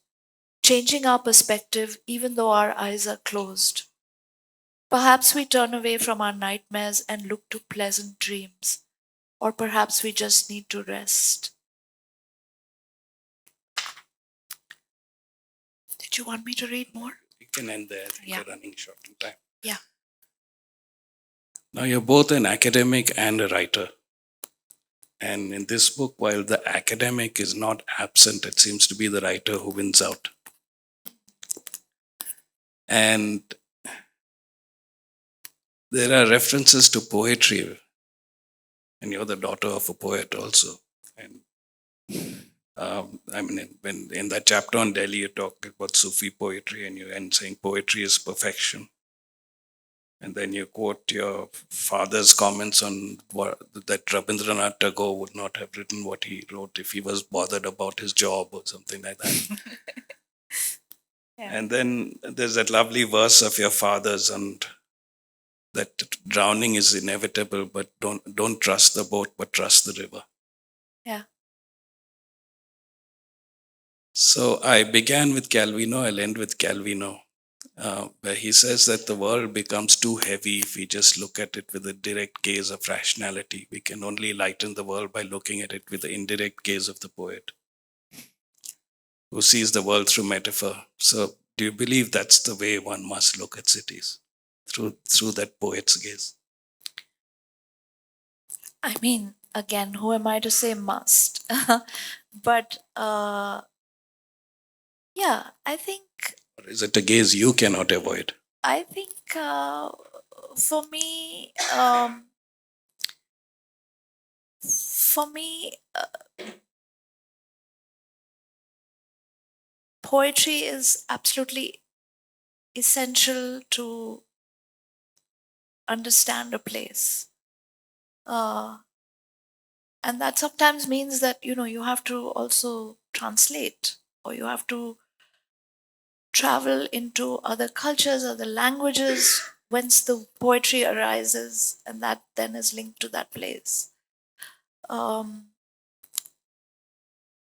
changing our perspective even though our eyes are closed. Perhaps we turn away from our nightmares and look to pleasant dreams, or perhaps we just need to rest. Did you want me to read more? You can end there. I think Yeah. we're running short on time. Yeah. Now, you're both an academic and a writer. And in this book, while the academic is not absent, it seems to be the writer who wins out. And there are references to poetry, and you're the daughter of a poet also. And I mean, when in that chapter on Delhi, you talk about Sufi poetry, and you end saying poetry is perfection. And then you quote your father's comments on that Rabindranath Tagore would not have written what he wrote if he was bothered about his job or something like that. Yeah. And then there's that lovely verse of your father's, and that drowning is inevitable, but don't trust the boat, but trust the river. Yeah. So I began with Calvino, I'll end with Calvino, where he says that the world becomes too heavy if we just look at it with a direct gaze of rationality. We can only lighten the world by looking at it with the indirect gaze of the poet, who sees the world through metaphor. So do you believe that's the way one must look at cities? Through that poet's gaze? I mean, again, who am I to say must? But yeah, Or is it a gaze you cannot avoid? I think for me, for me, poetry is absolutely essential to understand a place. Uh, and that sometimes means that, you have to also translate, or you have to travel into other cultures, other languages, whence the poetry arises, and that then is linked to that place. Um,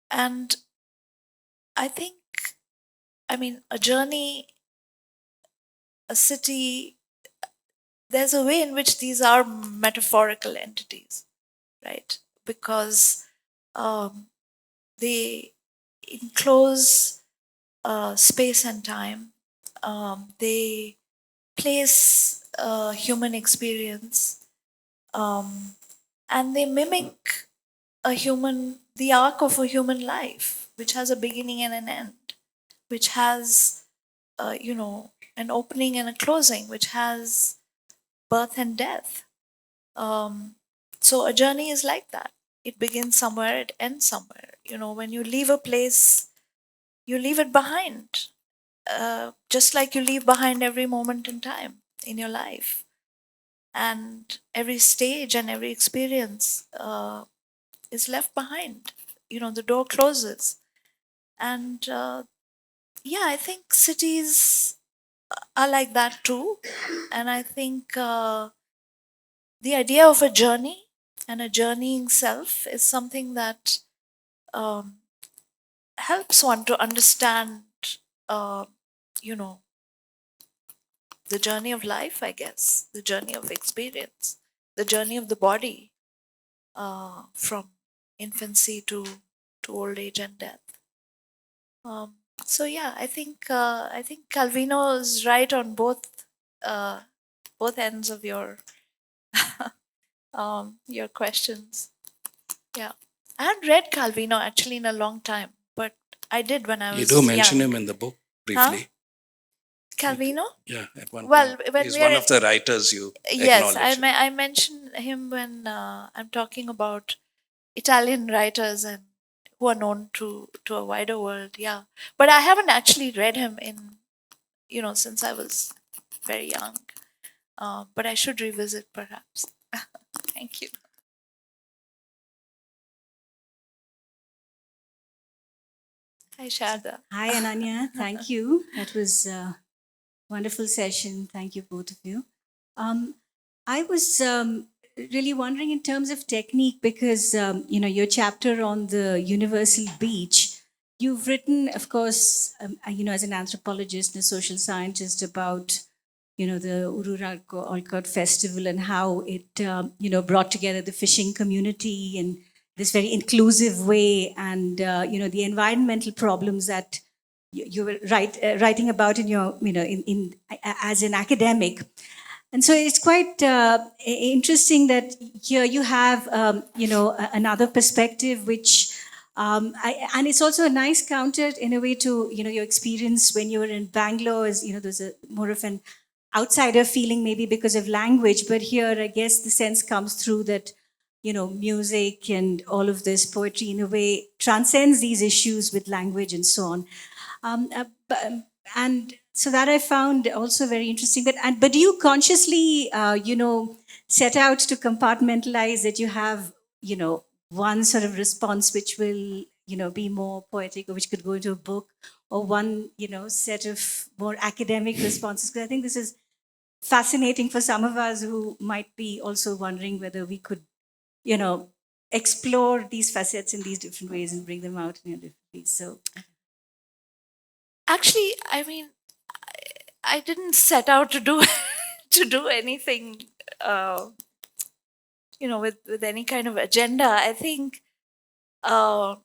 and I think, I mean, a journey, a city, there's a way in which these are metaphorical entities, right? Because um, they enclose space and time. They place human experience, um, and they mimic the arc of a human life, which has a beginning and an end, which has, an opening and a closing, which has birth and death. Um, so a journey is like that. It begins somewhere, it ends somewhere. When you leave a place, you leave it behind, just like you leave behind every moment in time in your life, and every stage and every experience is left behind. The door closes, and yeah, I think cities. are like that too. And I think the idea of a journey and a journeying self is something that um, helps one to understand, uh, you know, the journey of life, I guess, the journey of experience, the journey of the body from infancy to old age and death. Um, so yeah, I think Calvino is right on uh, both ends of your questions. Yeah, I hadn't read Calvino actually in a long time, but I did when I You do was mention young. him in the book Huh? briefly. Calvino? Yeah, at one point. Well, when He's we are one in, of the writers you yes, acknowledge. I mention him when I'm talking about Italian writers and who are known to a wider world. Yeah, but I haven't actually read him in since I was very young. But I should revisit perhaps. Thank you. Hi, Sharda. Hi, Ananya. Thank you. That was a wonderful session. Thank you, both of you. Um, I was really wondering in terms of technique because your chapter on the universal beach. You've written, of course, as an anthropologist and a social scientist about the Urura Olcott Festival and how it brought together the fishing community in this very inclusive way, and the environmental problems that you were writing about in your in as an academic. And so it's quite interesting that here you have, another perspective, which, and it's also a nice counter in a way to, your experience when you were in Bangalore. Is there's a more of an outsider feeling, maybe because of language, but here I guess the sense comes through that, music and all of this poetry in a way transcends these issues with language and so on. And so that I found also very interesting. But do you consciously, set out to compartmentalize that you have, one sort of response which will, be more poetic or which could go into a book, or one, set of more academic responses? Because I think this is fascinating for some of us who might be also wondering whether we could, you know, explore these facets in these different ways and bring them out in different ways. So Actually, I mean, I didn't set out to do to do anything, uh, with any kind of agenda. I think uh,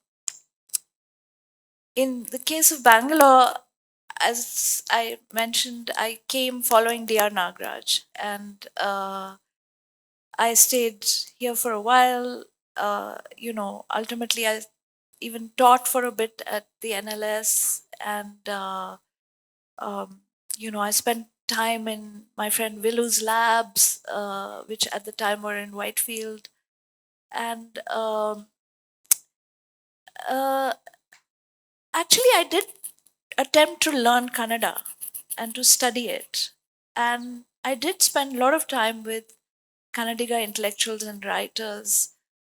in the case of Bangalore, as I mentioned, I came following Dr. Nagraj, and I stayed here for a while. Ultimately, I even taught for a bit at the NLS, and I spent time in my friend Vilu's labs, which at the time were in Whitefield, and uh, actually, I did attempt to learn Kannada and to study it, and I did spend a lot of time with Kannadiga intellectuals and writers,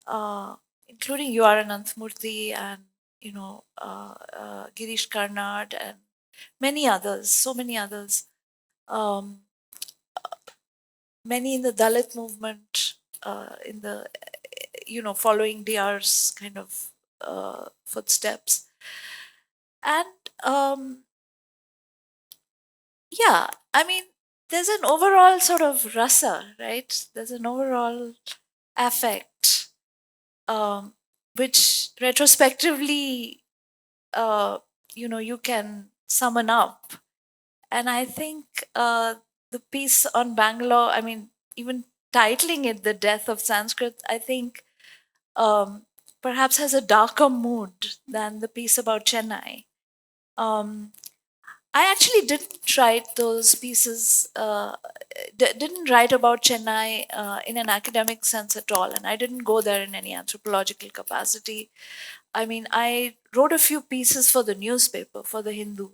uh, including U.R. Ananthamurthy and Girish Karnad and many others, so many others, um, many in the Dalit movement, in the following DR's kind of footsteps, and yeah, I mean, there's an overall sort of rasa, right? There's an overall affect, um, which retrospectively, you can summon up. And I think the piece on Bangalore, I mean, even titling it "The Death of Sanskrit," I think um, perhaps has a darker mood than the piece about Chennai. Um, I actually didn't write those pieces, didn't write about Chennai in an academic sense at all, and I didn't go there in any anthropological capacity. I mean, I wrote a few pieces for the newspaper, for the Hindu,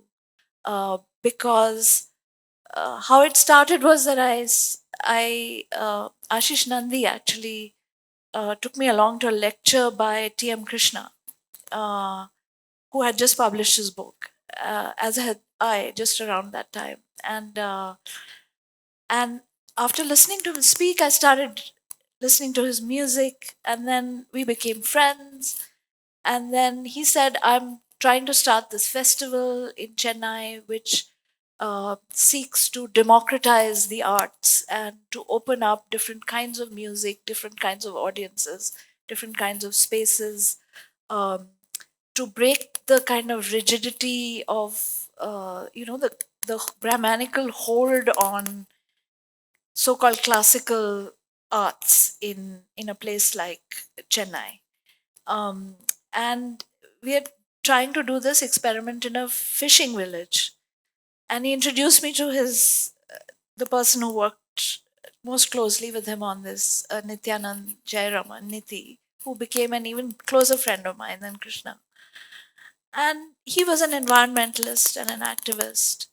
because how it started was that Ashish Nandi actually took me along to a lecture by T.M. Krishna, uh, who had just published his book, as had I just around that time. And after listening to him speak, I started listening to his music, and then we became friends. And then he said, I'm trying to start this festival in Chennai, which seeks to democratize the arts and to open up different kinds of music, different kinds of audiences, different kinds of spaces, um, to break the kind of rigidity of, the Brahmanical hold on so-called classical arts in a place like Chennai. Um, and we are trying to do this experiment in a fishing village. And he introduced me to the person who worked most closely with him on this, Nityanand Jairaman, Niti, who became an even closer friend of mine than Krishna. And he was an environmentalist and an activist.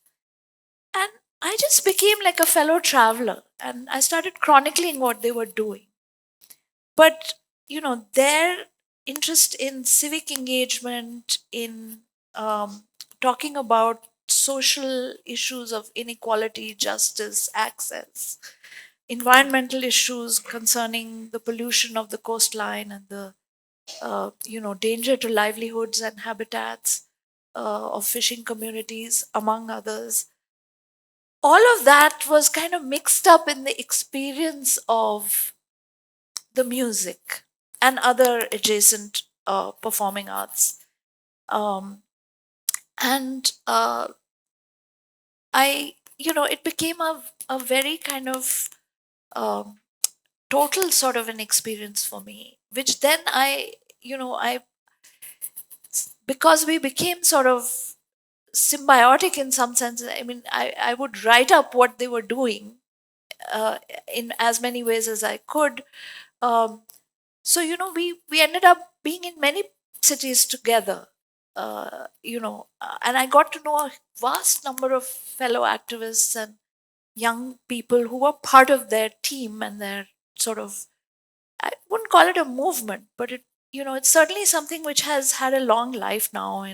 And I just became like a fellow traveler, and I started chronicling what they were doing. But, their interest in civic engagement, in talking about social issues of inequality, justice, access, environmental issues concerning the pollution of the coastline and the danger to livelihoods and habitats of fishing communities, among others. All of that was kind of mixed up in the experience of the music and other adjacent performing arts. Um, and it became a very kind of um, total sort of an experience for me, which then because we became sort of symbiotic in some sense. I mean, I would write up what they were doing uh, in as many ways as I could. Um, so we ended up being in many cities together. And I got to know a vast number of fellow activists and young people who were part of their team and their sort of, I wouldn't call it a movement, but it's certainly something which has had a long life now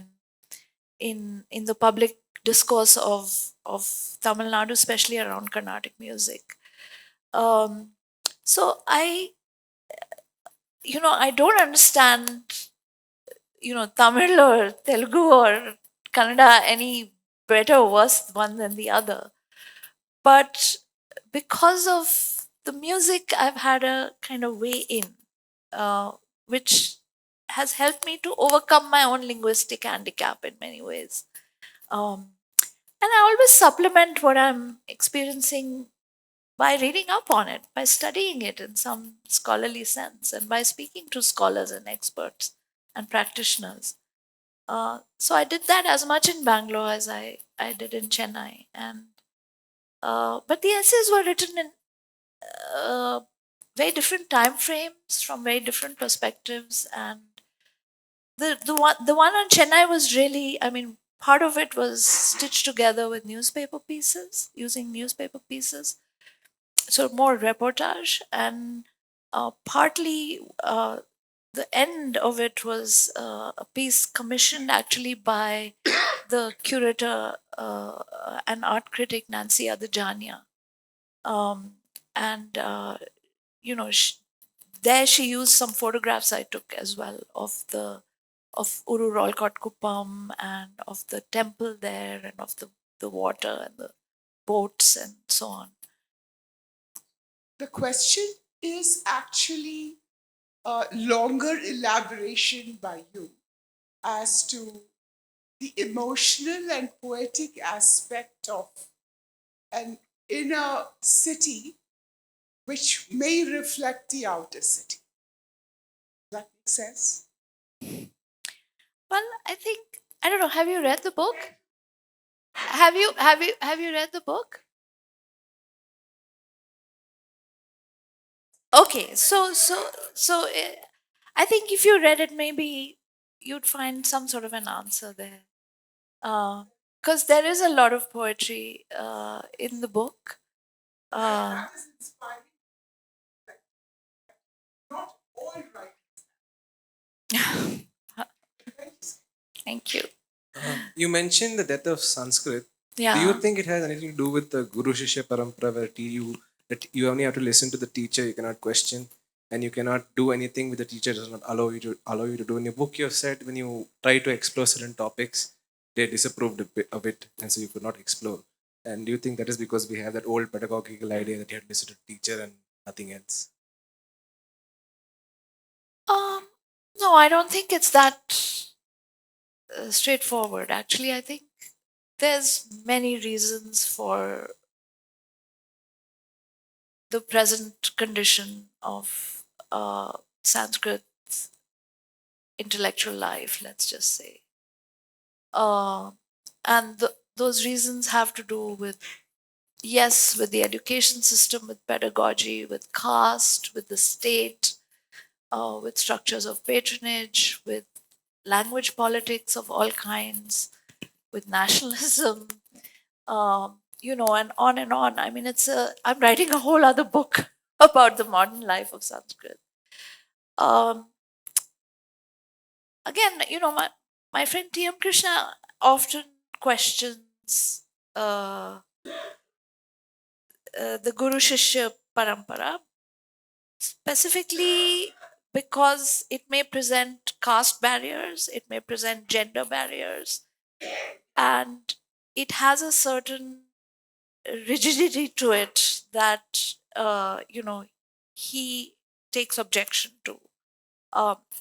in the public discourse of Tamil Nadu, especially around Carnatic music. Um, so I don't understand, Tamil or Telugu or Kannada any better or worse one than the other. But because of the music, I've had a kind of way in, uh, which has helped me to overcome my own linguistic handicap in many ways. Um, and I always supplement what I'm experiencing by reading up on it, by studying it in some scholarly sense, and by speaking to scholars and experts and practitioners. So I did that as much in Bangalore as I did in Chennai. But the essays were written in uh, very different time frames from very different perspectives. And the one on Chennai was really, I mean, part of it was stitched together with newspaper pieces, using newspaper pieces, so more reportage. And partly the end of it was a piece commissioned actually by the curator and art critic Nancy Adajania. um, and there she used some photographs I took as well of Uru Rolcott Kuppam and of the temple there and of the water and the boats and so on. The question is actually a longer elaboration by you as to the emotional and poetic aspect of an inner city which may reflect the outer city. Does that make sense? Well, I think, I don't know. Have you read the book? Have you read the book? Okay, so I think if you read it, maybe you'd find some sort of an answer there. Because there is a lot of poetry in the book. Uh, That is inspiring. Not all right. Thank you. You mentioned the death of Sanskrit. Yeah. Do you think it has anything to do with the Guru Shishya Parampara, where that you only have to listen to the teacher, you cannot question, and you cannot do anything with the teacher does not allow you to do? In your book, you have said when you try to explore certain topics, they disapproved of it, and so you could not explore. And do you think that is because we have that old pedagogical idea that you have to listen to the teacher and nothing else? Um, no, I don't think it's that straightforward. Actually, I think there's many reasons for the present condition of Sanskrit intellectual life, let's just say. Uh, and those reasons have to do with, yes, with the education system, with pedagogy, with caste, with the state, with structures of patronage, with language politics of all kinds, with nationalism, and on and on. I mean, I'm writing a whole other book about the modern life of Sanskrit. Um, Again, my friend T.M. Krishna often questions uh, the Guru Shishya Parampara, specifically because it may present caste barriers, it may present gender barriers, and it has a certain rigidity to it that he takes objection to,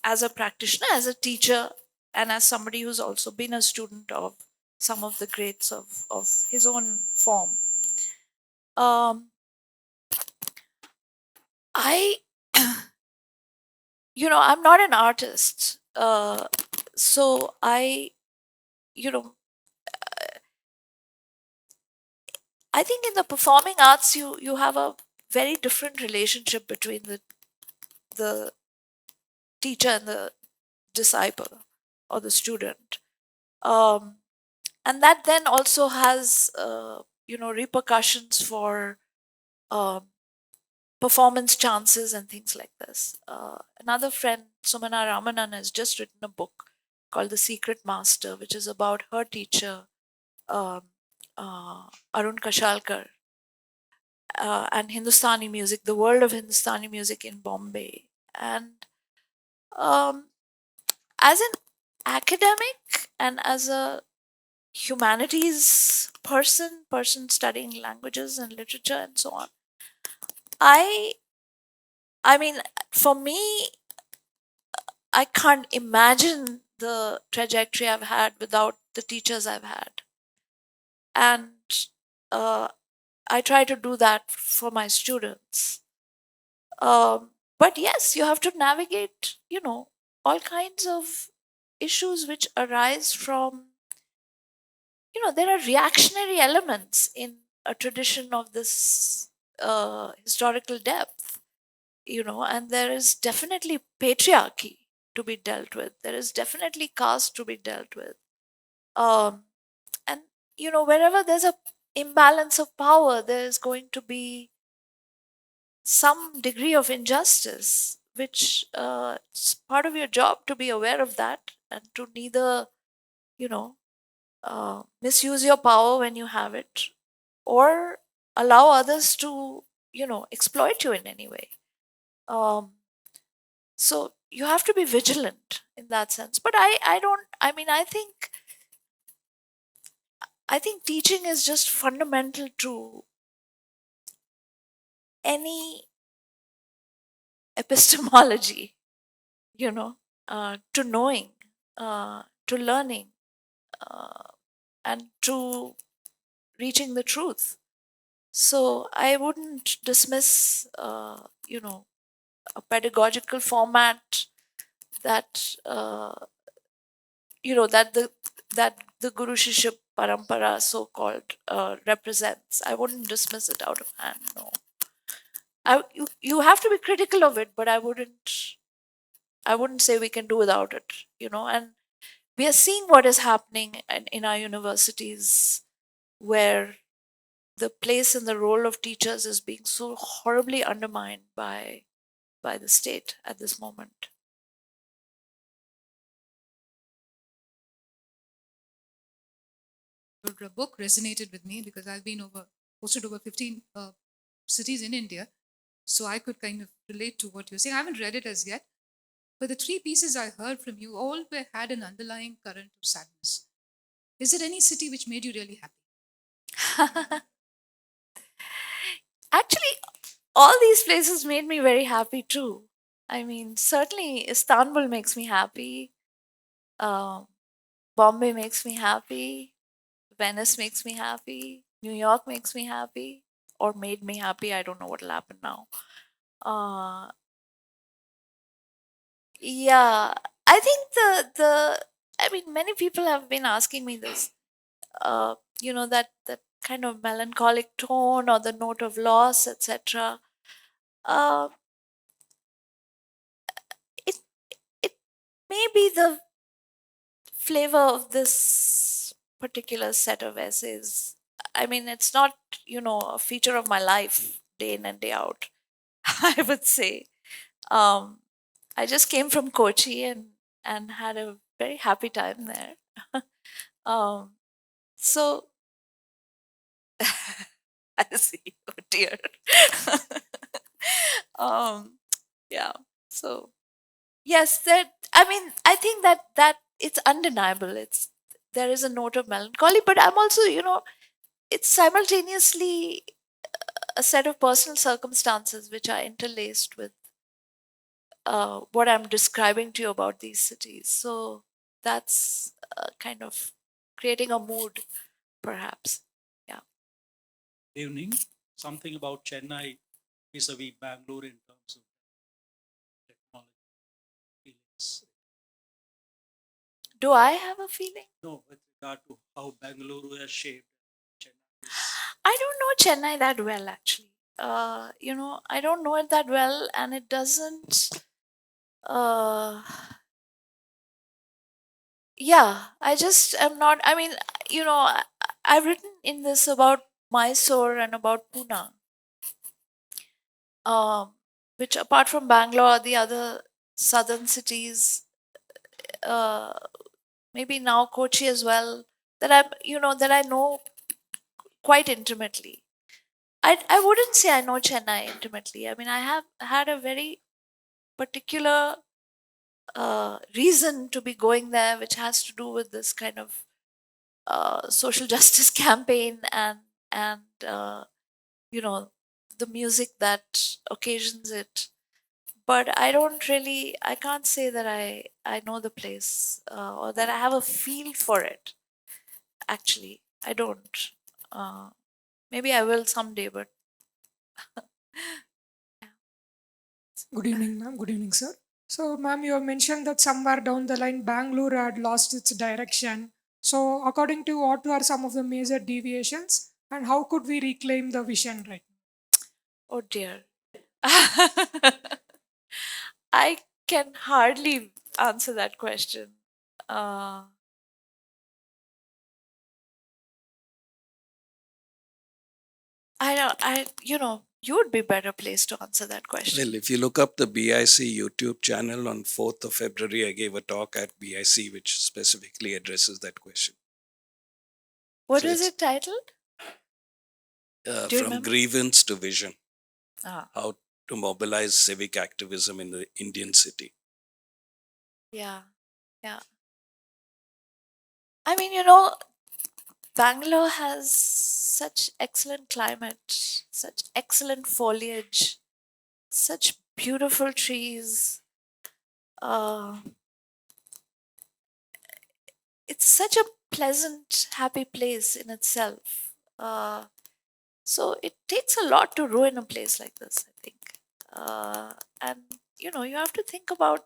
as a practitioner, as a teacher, and as somebody who's also been a student of some of the greats of his own form. um, I I'm not an artist, so you know I think in the performing arts you have a very different relationship between the teacher and the disciple or the student, um, and that then also has repercussions for um, performance chances and things like this. Another friend, Sumana Ramanan, has just written a book called The Secret Master, which is about her teacher, um, Arun Kashalkar, and Hindustani music, the world of Hindustani music in Bombay. And um, as an academic and as a humanities person studying languages and literature and so on, I I mean, for me, I can't imagine the trajectory I've had without the teachers I've had. And uh, I try to do that for my students. But yes, you have to navigate, all kinds of issues which arise from, there are reactionary elements in a tradition of this historical depth, and there is definitely patriarchy to be dealt with. There is definitely caste to be dealt with. Um, and, wherever there's a imbalance of power, there's going to be some degree of injustice, which it's part of your job to be aware of that and to neither, you know, misuse your power when you have it or allow others to, exploit you in any way. Um, so you have to be vigilant in that sense. But I don't, I mean, I think teaching is just fundamental to any epistemology, to knowing, to learning, uh, and to reaching the truth. So I wouldn't dismiss, a pedagogical format that, that the Guru Shishya Parampara, so called, represents. I wouldn't dismiss it out of hand. No, you have to be critical of it, but I wouldn't say we can do without it. And we are seeing what is happening in our universities, where the place and the role of teachers is being so horribly undermined by the state at this moment. your book resonated with me because I've been posted over 15 cities in India. So I could kind of relate to what you're saying. I haven't read it as yet, but the three pieces I heard from you all had an underlying current of sadness. Is there any city which made you really happy? Actually, all these places made me very happy too. I mean, certainly Istanbul makes me happy. Um, Bombay makes me happy. Venice makes me happy. New York makes me happy, or made me happy. I don't know what'll happen now. Uh, yeah, I think the. I mean, many people have been asking me this. That kind of melancholic tone or the note of loss, etc. Uh, it it may be the flavor of this particular set of essays. I mean, it's not, a feature of my life day in and day out, I would say. Um, I just came from Kochi and had a very happy time there. um, so I see. Oh dear. um, yeah. So yes, that I mean, I think that it's undeniable. There is a note of melancholy, but I'm also, it's simultaneously a set of personal circumstances which are interlaced with what I'm describing to you about these cities. So that's kind of creating a mood, perhaps. Yeah. Evening, something about Chennai vis-a-vis Bangalore in terms of technology feelings. Do I have a feeling? No, with regard to how Bangalore has shaped Chennai. I don't know Chennai that well, actually. I don't know it that well, and it doesn't. Uh, yeah, I just am not. I mean, I've written in this about Mysore and about Pune, um, which apart from Bangalore, are the other southern cities, uh, maybe now Kochi as well, that I know quite intimately. I wouldn't say I know Chennai intimately. I mean, I have had a very particular reason to be going there, which has to do with this kind of social justice campaign and you know the music that occasions it. But I can't say that I know the place or that I have a feel for it. Actually, I don't. Uh, Maybe I will someday, but Good evening, ma'am. Good evening, sir. So, ma'am, you have mentioned that somewhere down the line, Bangalore had lost its direction. So, according to you, what are some of the major deviations, and how could we reclaim the vision right oh dear. I can hardly answer that question. Uh, I don't. You would be better placed to answer that question. Well, if you look up the BIC YouTube channel on 4th of February, I gave a talk at BIC which specifically addresses that question. What So is it's it titled? Do you from remember? grievance to vision, Ah, how to mobilize civic activism in the Indian city. yeah, yeah. I mean, Bangalore has such excellent climate, such excellent foliage, such beautiful trees. Uh, it's such a pleasant, happy place in itself. So it takes a lot to ruin a place like this, I think. And you have to think about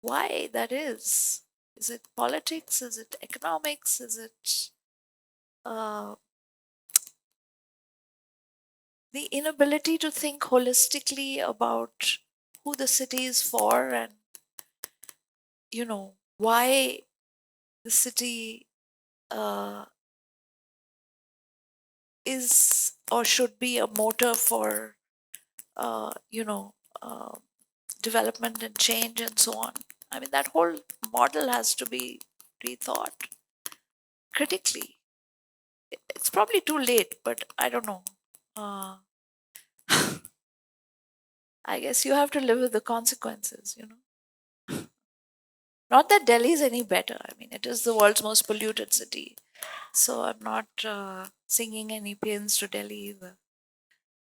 why that is. Is it politics? Is it economics? Is it uh, the inability to think holistically about who the city is for and why the city uh, is or should be a motor for uh, you know uh, development and change and so on. I mean, that whole model has to be rethought critically. it's probably too late, but I don't know. Uh, I guess you have to live with the consequences, you know. Not that Delhi is any better. I mean, it is the world's most polluted city. So I'm not singing any pains to Delhi either.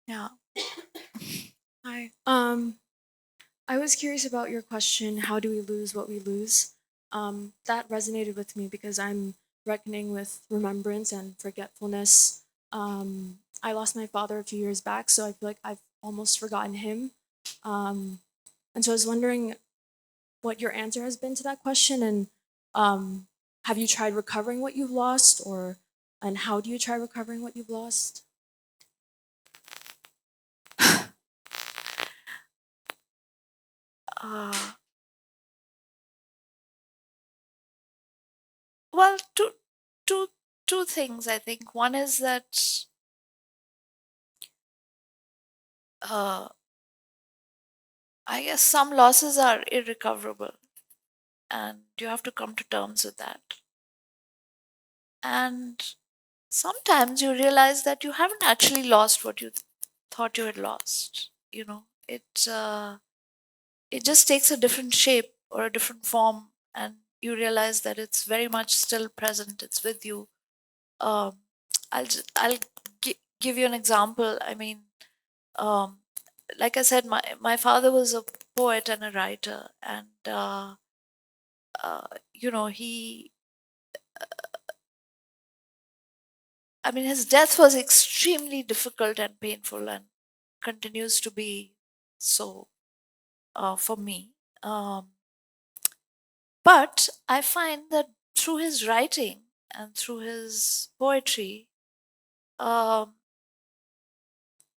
Yeah. Hi. I was curious about your question, how do we lose what we lose? That resonated with me because I'm reckoning with remembrance and forgetfulness. I lost my father a few years back, so I feel like I've almost forgotten him. Um, and so I was wondering what your answer has been to that question, and have you tried recovering what you've lost, or and how do you try recovering what you've lost? Uh, well, two, two things, I think. One is that I guess some losses are irrecoverable, and you have to come to terms with that. And sometimes you realize that you haven't actually lost what you thought you had lost. You know, it just takes a different shape or a different form, and you realize that it's very much still present. It's with you. Um, I'll give you an example. I mean, um, like I said, my father was a poet and a writer, and you know, I mean, his death was extremely difficult and painful, and continues to be so for me. But I find that through his writing and through his poetry, um,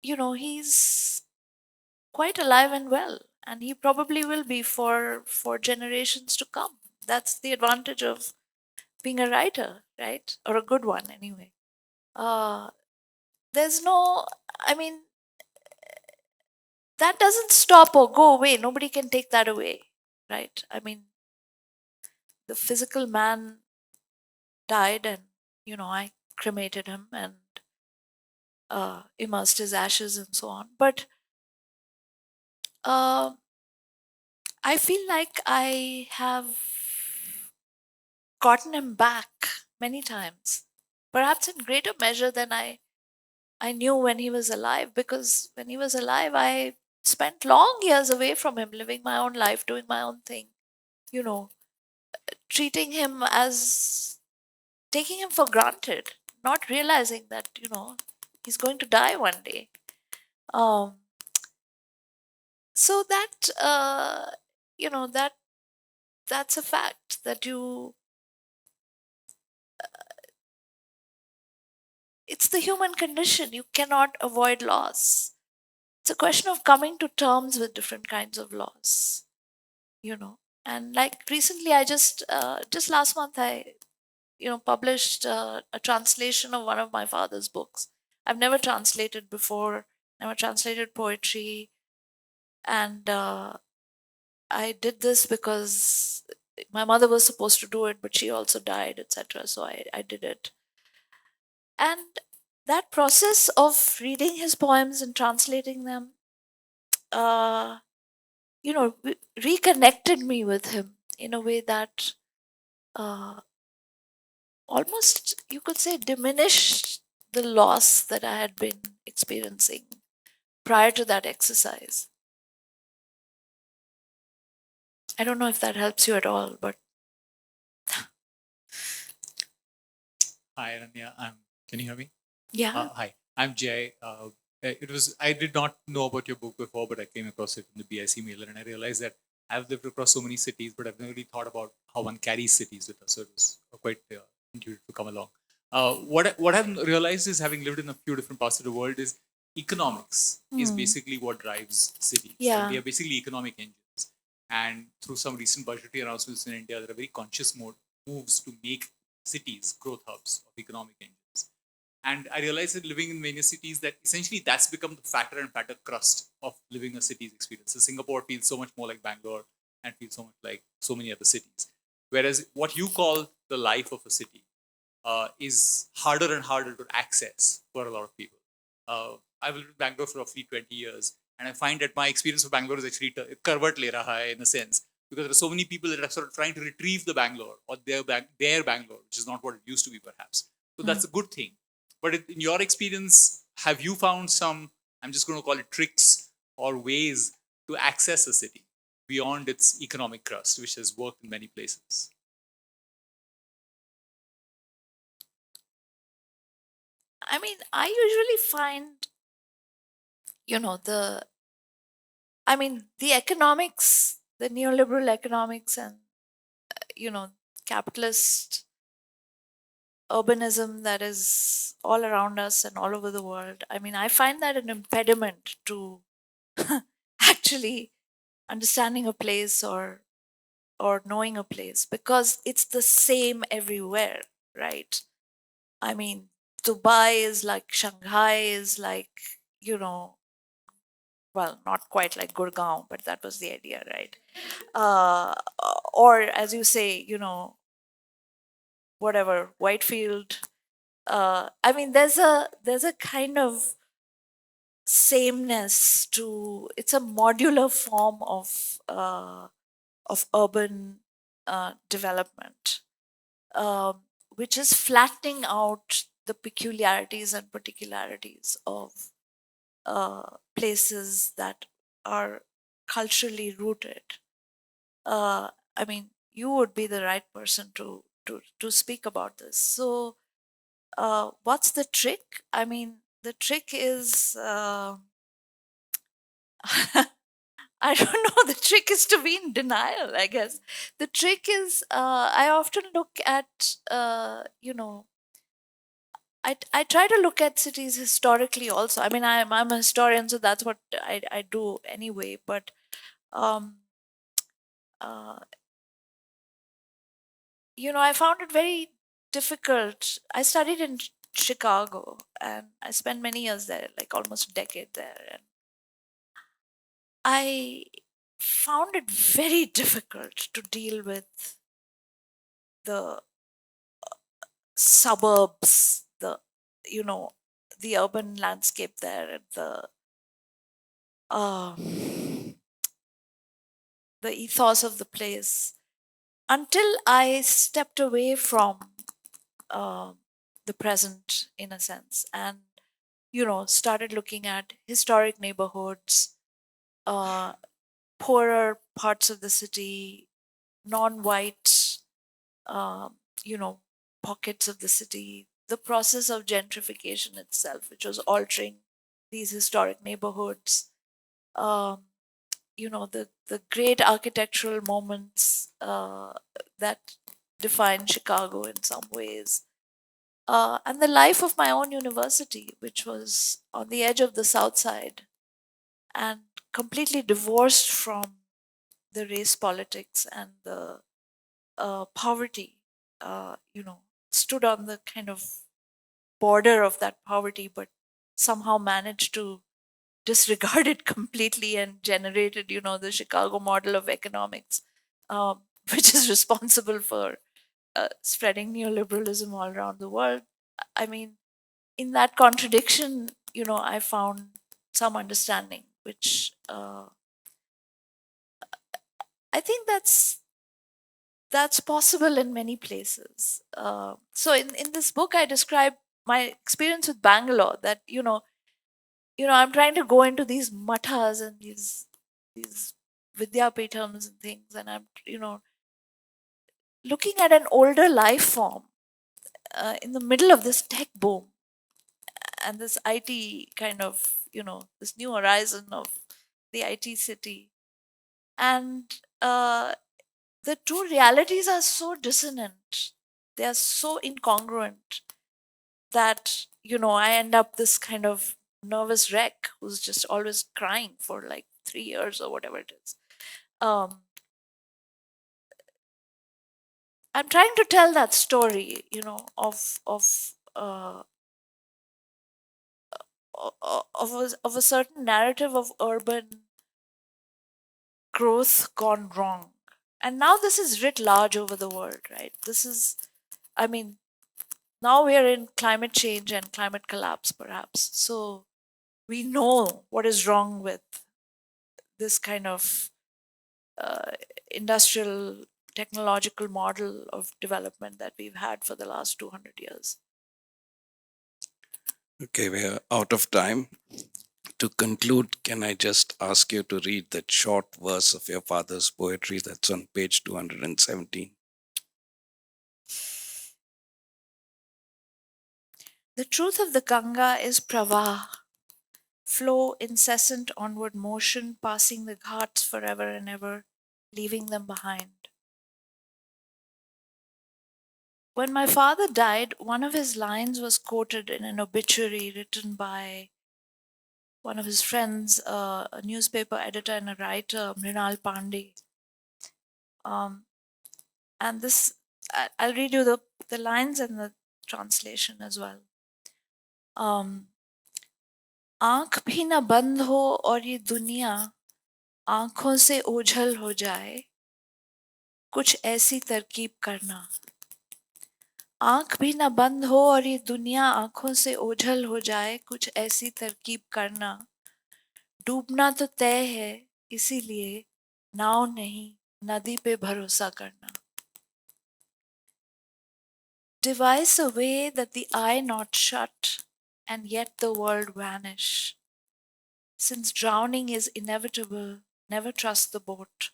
you know, he's quite alive and well, and he probably will be for generations to come. That's the advantage of being a writer, right? Or a good one, anyway. Uh, there's no, I mean, that doesn't stop or go away. Nobody can take that away, right? I mean, the physical man died, and you know, I cremated him and immersed his ashes and so on. But uh, I feel like I have gotten him back many times, perhaps in greater measure than I knew when he was alive, because when he was alive, I spent long years away from him, living my own life, doing my own thing, you know, treating him as taking him for granted, not realizing that, you know, he's going to die one day. Um, so that, you know, that's a fact that it's the human condition. You cannot avoid loss. It's a question of coming to terms with different kinds of loss, you know. And like recently, I just last month, I, you know, published a translation of one of my father's books. I've never translated before, never translated poetry. And I did this because my mother was supposed to do it, but she also died, etc. So I did it. And that process of reading his poems and translating them, uh, you know, reconnected me with him in a way that uh, almost, you could say, diminished the loss that I had been experiencing prior to that exercise. I don't know if that helps you at all, but Hi, Ananya. Can you hear me? yeah. Hi, I'm Jay. I did not know about your book before, but I came across it in the BIC mailer, and I realized that I've lived across so many cities, but I've never really thought about how one carries cities with us. So it was quite intuitive to come along. What I've realized is, having lived in a few different parts of the world, is economics is basically what drives cities. And we Yeah. are basically economic engines. And through some recent budgetary announcements in India, there are very conscious moves to make cities growth hubs of economic engines. And I realized that living in many cities, that essentially that's become the fatter and fatter crust of living a city's experience. So Singapore feels so much more like Bangalore and feels so much like so many other cities. Whereas what you call the life of a city is harder and harder to access for a lot of people. I've lived in Bangalore for roughly 20 years, and I find that my experience of Bangalore is actually karvat le raha hai in a sense, because there are so many people that are sort of trying to retrieve the Bangalore or their Bangalore, which is not what it used to be perhaps. So that's a good thing. But in your experience, have you found some, I'm just going to call it tricks or ways to access a city beyond its economic crust, which has worked in many places? I mean, I usually find, the economics, the neoliberal economics and, capitalist urbanism that is all around us and all over the world. I mean, I find that an impediment to actually understanding a place or knowing a place, because it's the same everywhere, right? I mean, Dubai is like Shanghai is like, you know, well, not quite like Gurgaon, but that was the idea, right? Uh, or as you say, whatever, Whitefield. I mean, there's a kind of sameness to, it's a modular form of urban development, um, which is flattening out the peculiarities and particularities of places that are culturally rooted. I mean, you would be the right person to speak about this. So, what's the trick? I mean, the trick is. I don't know. The trick is to be in denial, I guess. The trick is, I often look at, I try to look at cities historically also. I mean, I'm a historian, so that's what I do anyway. But, um, uh, I found it very difficult. I studied in Chicago and I spent many years there, like almost a decade there. And I found it very difficult to deal with the suburbs, you know, the urban landscape there, and um, the ethos of the place, until I stepped away from um the present, in a sense, and started looking at historic neighborhoods, uh, poorer parts of the city, non-white, um, you know, pockets of the city, the process of gentrification itself, which was altering these historic neighborhoods, um, the great architectural moments that define Chicago in some ways, and the life of my own university, which was on the edge of the South Side and completely divorced from the race politics and the poverty, stood on the kind of border of that poverty, but somehow managed to disregard it completely and generated, the Chicago model of economics, which is responsible for spreading neoliberalism all around the world. I mean, in that contradiction, I found some understanding, which I think that's possible in many places. So in this book, I describe my experience with Bangalore. That I'm trying to go into these mathas and these Vidyapithams and things, and I'm looking at an older life form in the middle of this tech boom and this IT kind of this new horizon of the IT city, and the two realities are so dissonant. They are so incongruent that I end up this kind of nervous wreck who's just always crying for like 3 years or whatever it is. um I'm trying to tell that story, of a certain narrative of urban growth gone wrong. And now this is writ large over the world, right? This is, I mean, Now we are in climate change and climate collapse, perhaps. So we know what is wrong with this kind of uh, industrial technological model of development that we've had for the last 200 years. Okay, we are out of time. To conclude, can I just ask you to read that short verse of your father's poetry that's on page 217? The truth of the Ganga is pravah, flow, incessant onward motion, passing the ghats forever and ever, leaving them behind. When my father died, one of his lines was quoted in an obituary written by one of his friends, a newspaper editor and a writer, Mrinal Pandey. And this, I'll read you the lines and the translation as well. आंख भी ना बंद हो और ये दुनिया आंखों से ओझल हो जाए, कुछ ऐसी तरकीब करना. आंख भी ना बंद हो और ये दुनिया आंखों से ओझल हो जाए, कुछ ऐसी तरकीब करना. डूबना तो तय है, इसीलिए नाव नहीं नदी पे भरोसा करना. Devise a way that the eye not shut, and yet the world vanish. Since drowning is inevitable, never trust the boat,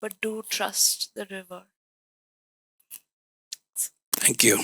but do trust the river. Thank you.